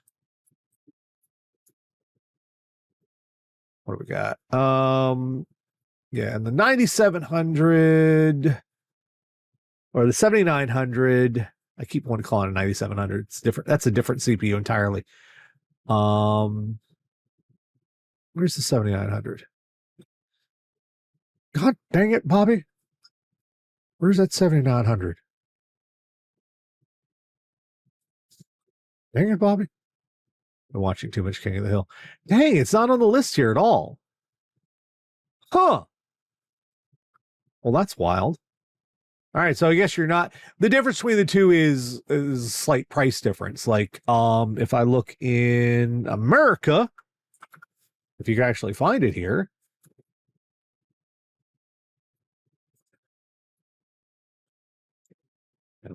[SPEAKER 1] What do we got? Yeah, and the 9700 or the 7900. I keep wanting to call it a 9700. It's different. That's a different CPU entirely. Where's the 7900? God dang it, Bobby. Where's that 7900? Dang it, Bobby. I'm watching too much King of the Hill. Dang, it's not on the list here at all. Huh. Well, that's wild. All right, so I guess you're not. The difference between the two is slight price difference. Like, if I look in America, if you can actually find it here.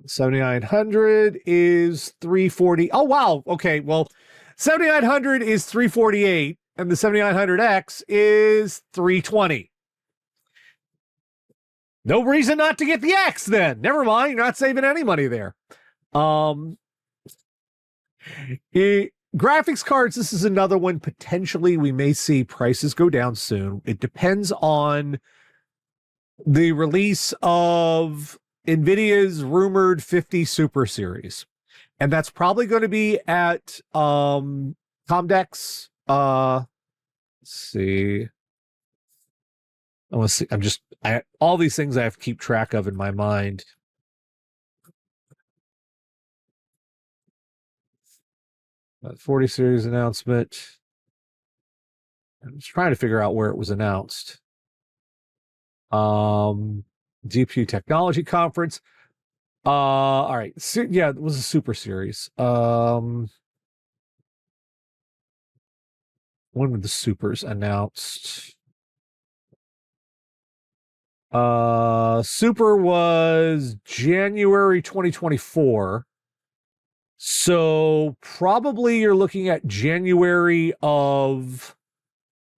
[SPEAKER 1] 7900 is 340. Oh, wow. Okay, well, 7900 is 348, and the 7900X is 320. No reason not to get the X then. Never mind. You're not saving any money there. Graphics cards, this is another one. Potentially, we may see prices go down soon. It depends on the release of NVIDIA's rumored 50 Super Series. And that's probably going to be at Comdex. Let's see. I want to see. All these things I have to keep track of in my mind. That 40 series announcement. I'm just trying to figure out where it was announced. GPU Technology Conference. All right. Yeah, it was a Super Series. When were the Supers announced? Super was January 2024. So probably you're looking at January of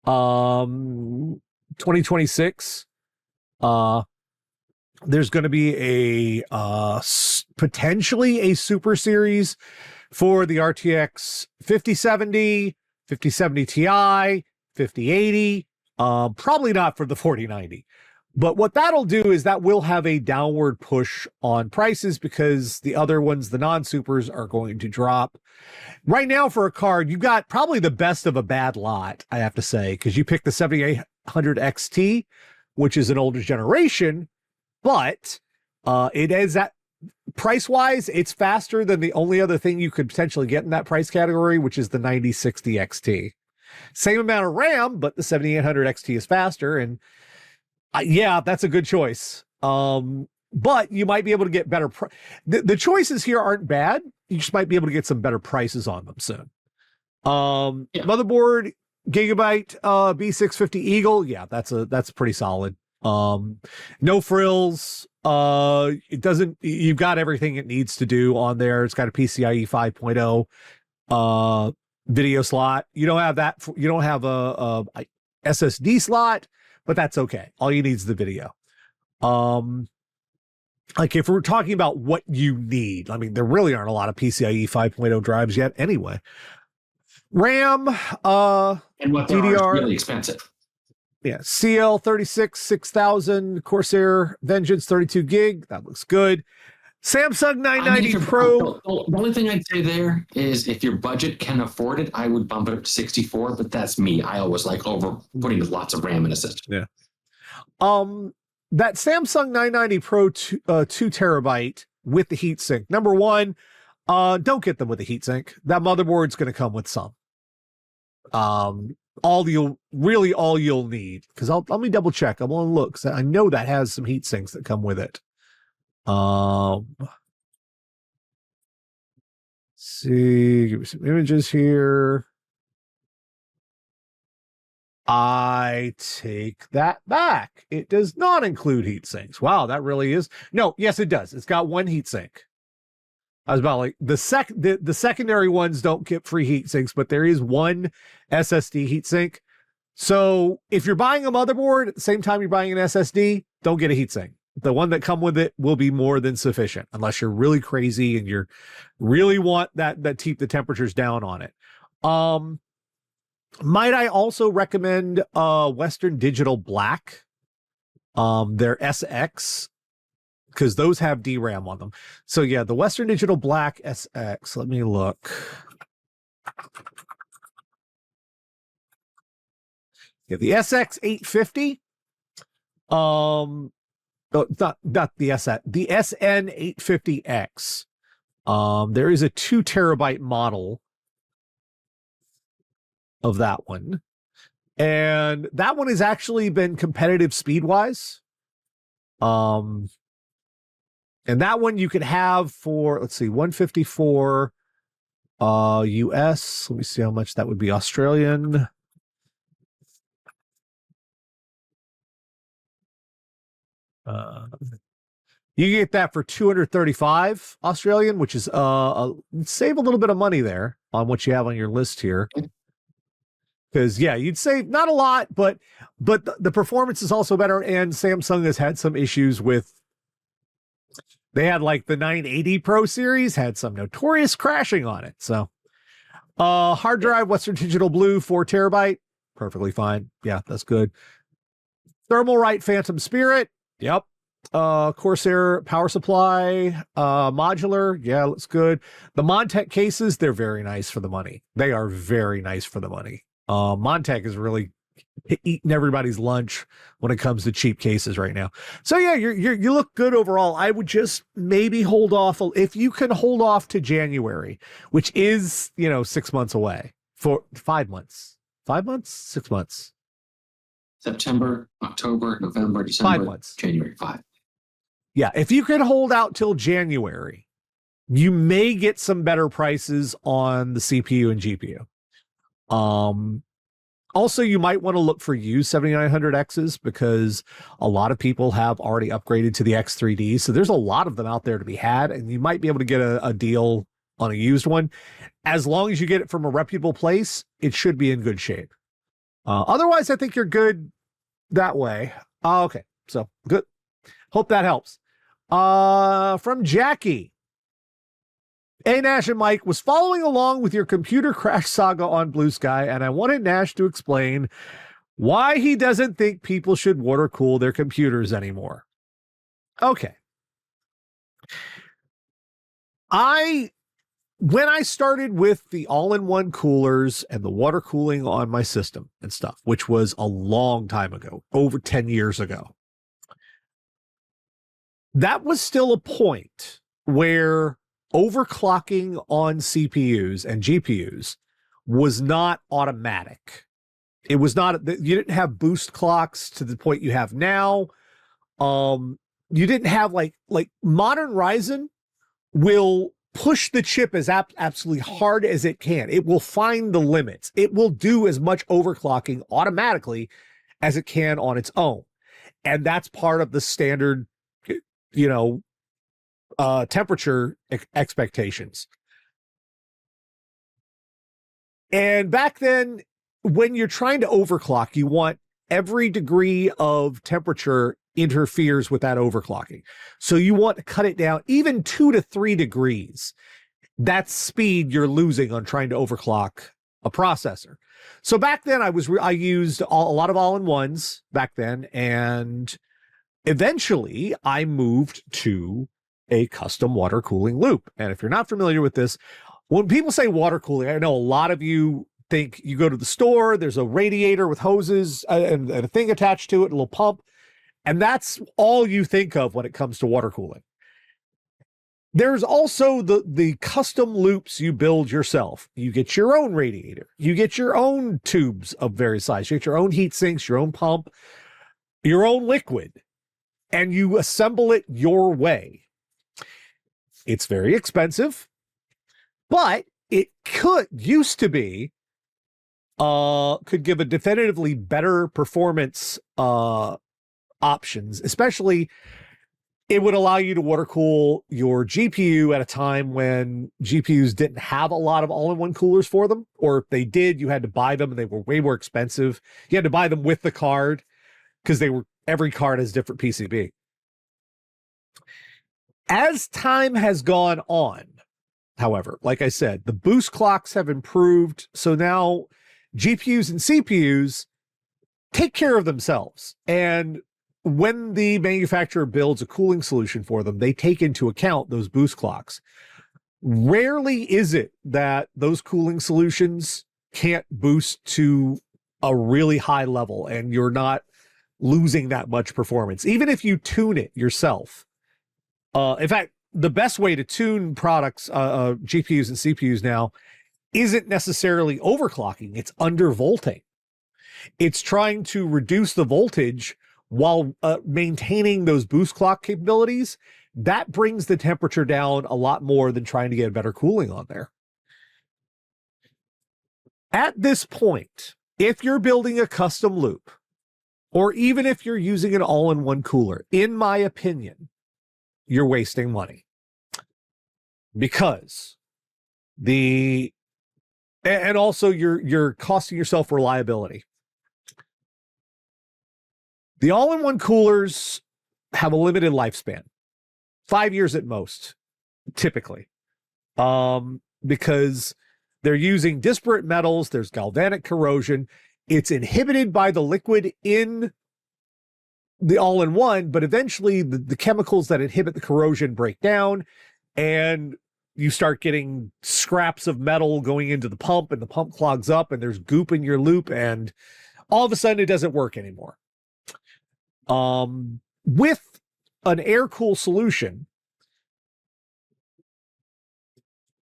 [SPEAKER 1] 2026. There's going to be a potentially a Super Series for the RTX 5070, 5070 Ti, 5080. Probably not for the 4090. But what that'll do is that will have a downward push on prices because the other ones, the non-supers, are going to drop. Right now for a card, you got probably the best of a bad lot, I have to say, because you picked the 7800 XT, which is an older generation, but it is that price-wise, it's faster than the only other thing you could potentially get in that price category, which is the 9060 XT. Same amount of RAM, but the 7800 XT is faster, and yeah, that's a good choice. But you might be able to get better. The choices here aren't bad. You just might be able to get some better prices on them soon. Motherboard, Gigabyte B650 Eagle. Yeah, that's pretty solid. No frills. You've got everything it needs to do on there. It's got a PCIe 5.0 video slot. You don't have that. You don't have a SSD slot, but that's okay. All you need is the video. Like if we're talking about what you need, I mean, there really aren't a lot of PCIe 5.0 drives yet anyway. RAM,
[SPEAKER 2] and what they
[SPEAKER 1] DDR,
[SPEAKER 2] are really expensive.
[SPEAKER 1] Yeah, CL36 6000 Corsair Vengeance 32 gig. That looks good. Samsung 990 Pro.
[SPEAKER 2] The only thing I'd say there is if your budget can afford it, I would bump it up to 64, but that's me. I always like over putting lots of RAM in a system.
[SPEAKER 1] Yeah. That Samsung 990 Pro 2 terabyte with the heatsink. Number one, don't get them with the heatsink. That motherboard's going to come with some. All you'll need, because let me double check. I want to look. I know that has some heat sinks that come with it. See, give me some images here. I take that back. It does not include heat sinks. Wow, that really is. No, yes, it does. It's got one heat sink. I was about like the secondary ones don't get free heat sinks, but there is one SSD heat sink. So if you're buying a motherboard at the same time you're buying an SSD, don't get a heat sink. The one that come with it will be more than sufficient, unless you're really crazy and you really want that keep the temperatures down on it. Might I also recommend Western Digital Black, their SX, because those have DRAM on them. So yeah, the Western Digital Black SX. Let me look. Yeah, the SX 850. No, not the SN, the SN 850X. There is a 2 terabyte model of that one. And that one has actually been competitive speed-wise. And that one you could have for, let's see, 154 US. Let me see how much that would be Australian. You get that for 235 Australian, which is save a little bit of money there on what you have on your list here. Because yeah, you'd save not a lot, but the performance is also better. And Samsung has had some issues with. They had like the 980 Pro series had some notorious crashing on it. So, hard drive, Western Digital Blue, 4 terabyte, perfectly fine. Yeah, that's good. Thermalright Phantom Spirit. Yep. Corsair power supply, modular. Yeah, looks good. The Montech cases, they're very nice for the money. They are very nice for the money. Montech is really eating everybody's lunch when it comes to cheap cases right now. So yeah, you look good overall. I would just maybe hold off if you can hold off to January, which is 6 months away. For 5 months. 5 months? 6 months.
[SPEAKER 2] September, October, November, December,
[SPEAKER 1] 5 months.
[SPEAKER 2] January, 5.
[SPEAKER 1] Yeah, if you can hold out till January, you may get some better prices on the CPU and GPU. Also, you might want to look for used 7900Xs because a lot of people have already upgraded to the X3D. So there's a lot of them out there to be had, and you might be able to get a deal on a used one. As long as you get it from a reputable place, it should be in good shape. Otherwise, I think you're good that way. Okay, so good. Hope that helps. From Jackie. Hey, Nash and Mike, was following along with your computer crash saga on Blue Sky, and I wanted Nash to explain Why he doesn't think people should water cool their computers anymore. Okay. When I started with the all-in-one coolers and the water cooling on my system and stuff, which was a long time ago, over 10 years ago, that was still a point where overclocking on CPUs and GPUs was not automatic. It was not, you didn't have boost clocks to the point you have now. You didn't have like modern Ryzen will push the chip as absolutely hard as it can. It will find the limits. It will do as much overclocking automatically as it can on its own. And that's part of the standard, temperature expectations. And back then, when you're trying to overclock, you want every degree of temperature interferes with that overclocking. So you want to cut it down even 2 to 3 degrees. That's speed you're losing on trying to overclock a processor. So back then I used a lot of all-in-ones back then, and eventually I moved to a custom water cooling loop. And if you're not familiar with this, when people say water cooling, I know a lot of you think you go to the store, there's a radiator with hoses and a thing attached to it, a little pump, and that's all you think of when it comes to water cooling. There's also the custom loops you build yourself. You get your own radiator. You get your own tubes of various sizes. You get your own heat sinks, your own pump, your own liquid, and you assemble it your way. It's very expensive, but it used to be, could give a definitively better performance options, especially it would allow you to water cool your GPU at a time when GPUs didn't have a lot of all-in-one coolers for them, or if they did, you had to buy them and they were way more expensive. You had to buy them with the card because every card has different PCB. As time has gone on, however, like I said, the boost clocks have improved. So now GPUs and CPUs take care of themselves. And when the manufacturer builds a cooling solution for them, they take into account those boost clocks. Rarely is it that those cooling solutions can't boost to a really high level and you're not losing that much performance, even if you tune it yourself. In fact, the best way to tune products, GPUs and CPUs now, isn't necessarily overclocking. It's undervolting. It's trying to reduce the voltage while maintaining those boost clock capabilities. That brings the temperature down a lot more than trying to get better cooling on there. At this point, if you're building a custom loop, or even if you're using an all-in-one cooler, in my opinion, you're wasting money. Because and also you're costing yourself reliability. The all-in-one coolers have a limited lifespan, 5 years at most, typically, because they're using disparate metals. There's galvanic corrosion. It's inhibited by the liquid in the all-in-one, but eventually the chemicals that inhibit the corrosion break down, and you start getting scraps of metal going into the pump, and the pump clogs up, and there's goop in your loop, and all of a sudden it doesn't work anymore. With an air cool solution,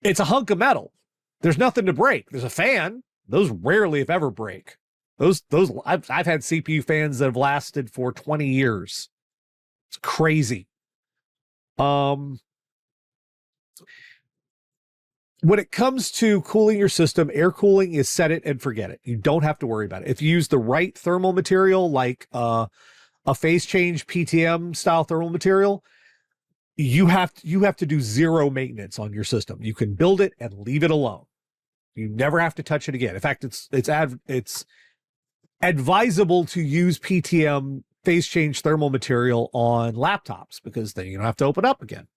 [SPEAKER 1] it's a hunk of metal. There's nothing to break. There's a fan. Those rarely, if ever, break. Those I've had CPU fans that have lasted for 20 years. It's crazy. When it comes to cooling your system, air cooling is set it and forget it. You don't have to worry about it. If you use the right thermal material, like a phase change PTM style thermal material, you have to do zero maintenance on your system. You can build it and leave it alone. You never have to touch it again. In fact, it's advisable to use PTM phase change thermal material on laptops because then you don't have to open up again.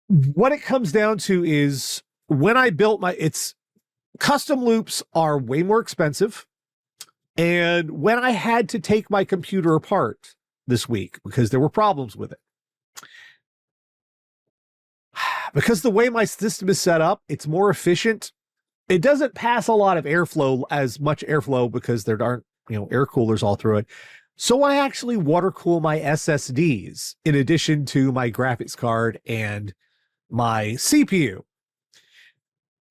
[SPEAKER 1] What it comes down to is when I built custom loops are way more expensive. And when I had to take my computer apart this week because there were problems with it, because the way my system is set up, it's more efficient. It doesn't pass a lot of airflow, as much airflow, because there aren't, air coolers all through it. So I actually water cool my SSDs in addition to my graphics card and my CPU.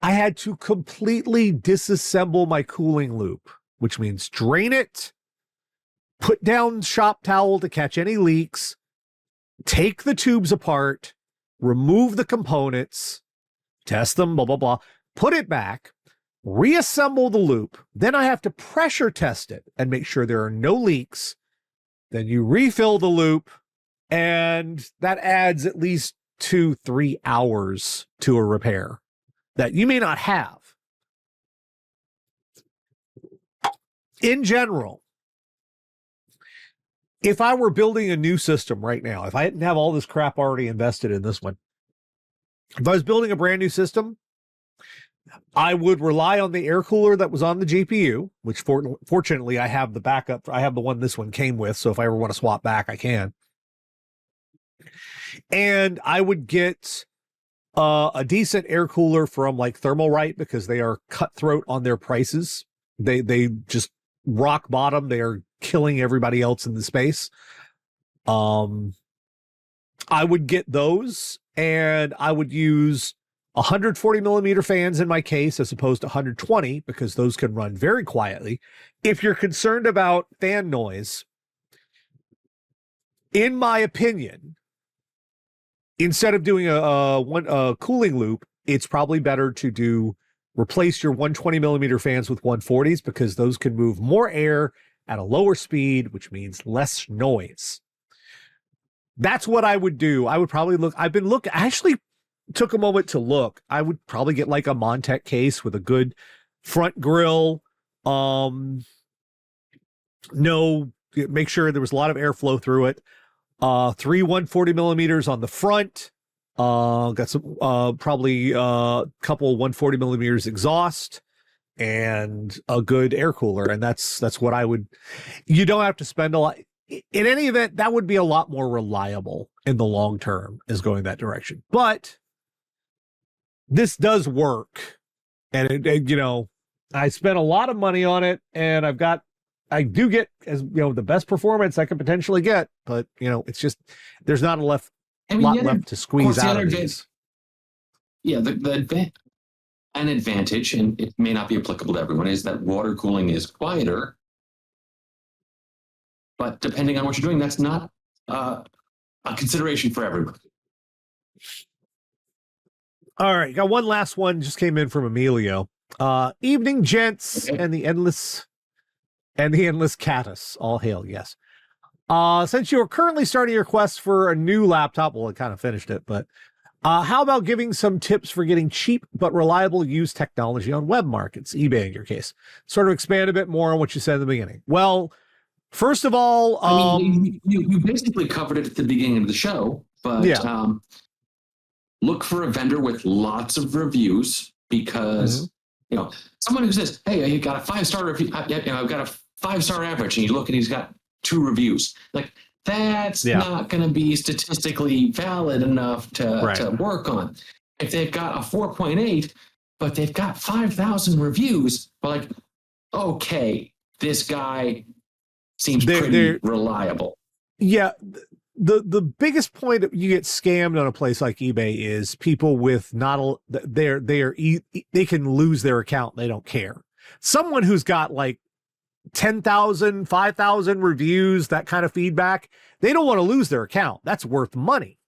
[SPEAKER 1] I had to completely disassemble my cooling loop, which means drain it, put down shop towel to catch any leaks, take the tubes apart, remove the components, test them, blah, blah, blah, put it back, reassemble the loop. Then I have to pressure test it and make sure there are no leaks. Then you refill the loop, and that adds at least 2-3 hours to a repair that you may not have. In general, if I were building a new system right now, if I didn't have all this crap already invested in this one, if I was building a brand new system, I would rely on the air cooler that was on the GPU, which fortunately I have the backup. I have the one this one came with, so if I ever want to swap back, I can. And I would get a decent air cooler from like Thermalright, because they are cutthroat on their prices. They just rock bottom. They are killing everybody else in the space. I would get those, and I would use 140 millimeter fans in my case as opposed to 120, because those can run very quietly. If you're concerned about fan noise, in my opinion, instead of doing a cooling loop, it's probably better to replace your 120 millimeter fans with 140s, because those can move more air at a lower speed, which means less noise. That's what I would do. I would probably I actually took a moment to look. I would probably get like a Montec case with a good front grill. Make sure there was a lot of airflow through it. 3 140 millimeters on the front. Got some probably a couple 140 millimeters exhaust, and a good air cooler. And that's what I would. You don't have to spend a lot. In any event, that would be a lot more reliable in the long term, is going that direction. But this does work, and I spent a lot of money on it, and I do get, as the best performance I could potentially get, but it's just there's not a lot left to squeeze out of these.
[SPEAKER 2] Yeah, an advantage, and it may not be applicable to everyone, is that water cooling is quieter. But depending on what you're doing, that's not a consideration for everyone.
[SPEAKER 1] All right, got one last one, just came in from Emilio. Evening, gents, okay. and the endless catus. All hail, yes. Since you are currently starting your quest for a new laptop, well, I kind of finished it, but how about giving some tips for getting cheap but reliable used technology on web markets, eBay in your case? Sort of expand a bit more on what you said in the beginning. Well, first of all,
[SPEAKER 2] you basically covered it at the beginning of the show, but yeah. Look for a vendor with lots of reviews, because someone who says, "Hey, you got a 5-star review," I've got a 5-star average, and you look and he's got 2 reviews. Like, that's not going to be statistically valid enough to work on. If they've got a 4.8, but they've got 5,000 reviews, we're like, okay, this guy seems pretty reliable.
[SPEAKER 1] Yeah. The biggest point that you get scammed on a place like eBay is people with they can lose their account. They don't care. Someone who's got like 10,000, 5,000 reviews, that kind of feedback, they don't want to lose their account. That's worth money.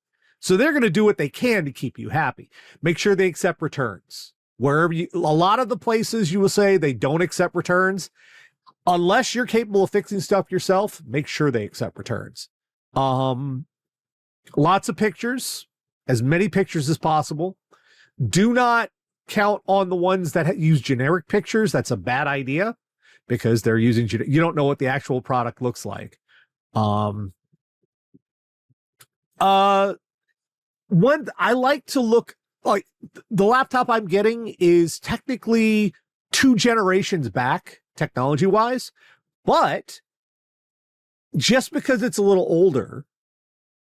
[SPEAKER 1] So they're going to do what they can to keep you happy. Make sure they accept returns. A lot of the places you will say they don't accept returns, unless you're capable of fixing stuff yourself, make sure they accept returns. Lots of pictures, as many pictures as possible. Do not count on the ones that use generic pictures. That's a bad idea, because they're using, you don't know what the actual product looks like. One, I like to look, like, the laptop I'm getting is technically 2 generations back, technology wise, But just because it's a little older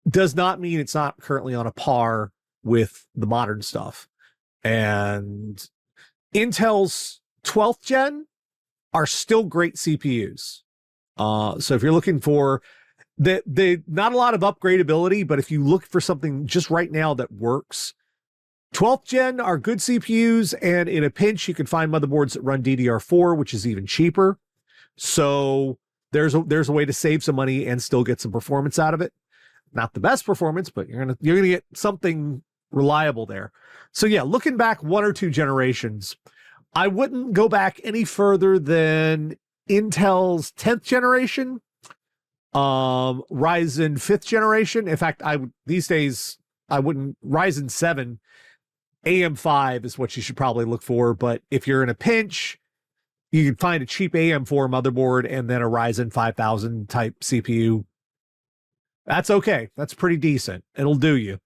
[SPEAKER 1] does not mean it's not currently on a par with the modern stuff. And Intel's 12th gen are still great CPUs. So if you're looking for not a lot of upgradability, but if you look for something just right now that works, 12th gen are good CPUs, and in a pinch, you can find motherboards that run DDR4, which is even cheaper. So there's a way to save some money and still get some performance out of it. Not the best performance, but you're gonna get something reliable there. So yeah, looking back 1 or 2 generations, I wouldn't go back any further than Intel's 10th generation, Ryzen 5th generation. In fact, these days I wouldn't. Ryzen 7 AM5 is what you should probably look for. But if you're in a pinch, you can find a cheap AM4 motherboard and then a Ryzen 5000 type CPU. That's okay. That's pretty decent. It'll do you.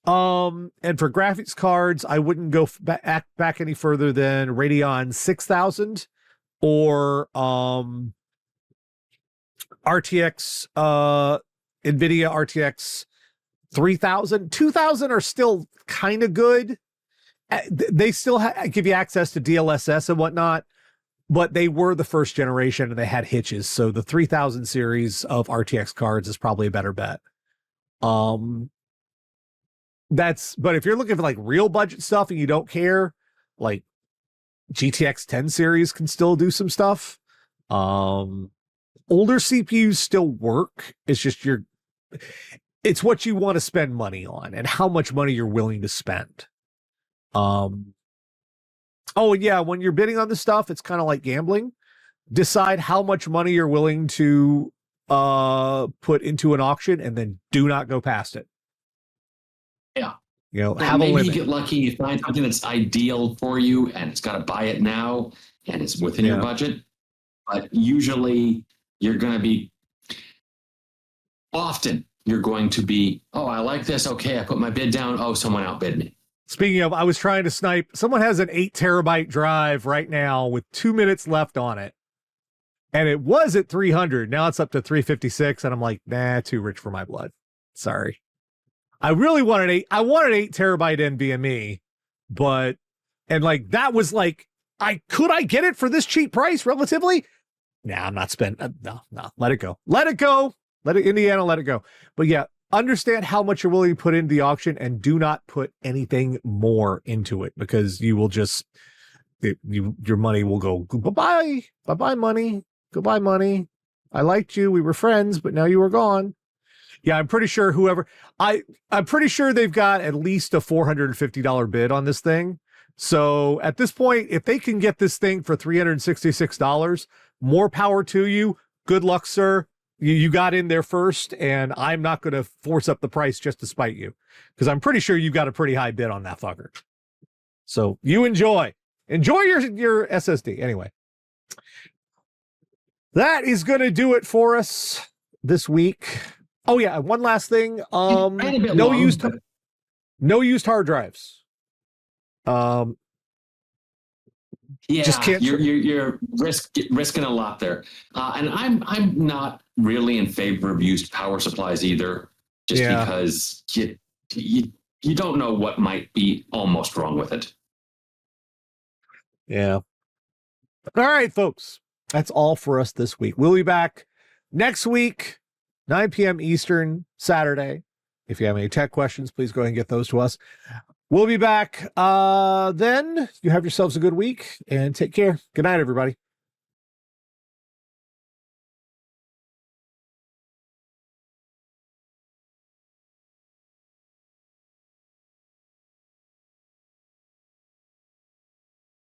[SPEAKER 1] And for graphics cards, I wouldn't go back any further than Radeon 6000 or RTX, NVIDIA RTX 3000. 2000 are still kind of good. They still give you access to DLSS and whatnot, but they were the first generation and they had hitches. So the 3000 series of RTX cards is probably a better bet. But if you're looking for like real budget stuff and you don't care, like GTX 10 series can still do some stuff. Older CPUs still work. It's just it's what you want to spend money on and how much money you're willing to spend. Oh yeah, when you're bidding on this stuff, it's kind of like gambling. Decide how much money you're willing to put into an auction and then do not go past it.
[SPEAKER 2] Yeah.
[SPEAKER 1] Have
[SPEAKER 2] maybe
[SPEAKER 1] a limit.
[SPEAKER 2] You get lucky, you find something that's ideal for you and it's got to buy it now and it's within your budget. But usually you're going to be, often you're going to be, oh, I like this. Okay, I put my bid down. Oh, someone outbid me.
[SPEAKER 1] Speaking of, I was trying to snipe. Someone has an 8 terabyte drive right now with 2 minutes left on it. And it was at 300. Now it's up to 356. And I'm like, nah, too rich for my blood. Sorry. I really wanted I wanted 8 terabyte NVMe, and like, that was like, could I get it for this cheap price relatively? Nah, I'm not spending. No, let it go. Let it go. Indiana, let it go. But yeah, understand how much you're willing to put into the auction and do not put anything more into it because you will just, your money will go, bye-bye. Bye-bye money. Goodbye money. I liked you. We were friends, but now you are gone. Yeah, I'm pretty sure I'm pretty sure they've got at least a $450 bid on this thing. So at this point, if they can get this thing for $366, more power to you. Good luck, sir. You got in there first, and I'm not going to force up the price just to spite you because I'm pretty sure you've got a pretty high bid on that fucker. So you enjoy your SSD. Anyway, that is going to do it for us this week. Oh yeah, one last thing. No used hard drives.
[SPEAKER 2] Yeah,
[SPEAKER 1] just can't.
[SPEAKER 2] You're risking a lot there, and I'm not really in favor of used power supplies either, just because you don't know what might be almost wrong with it.
[SPEAKER 1] Yeah. All right, folks, that's all for us this week. We'll be back next week. 9 p.m. Eastern, Saturday. If you have any tech questions, please go ahead and get those to us. We'll be back then. You have yourselves a good week and take care. Good night, everybody.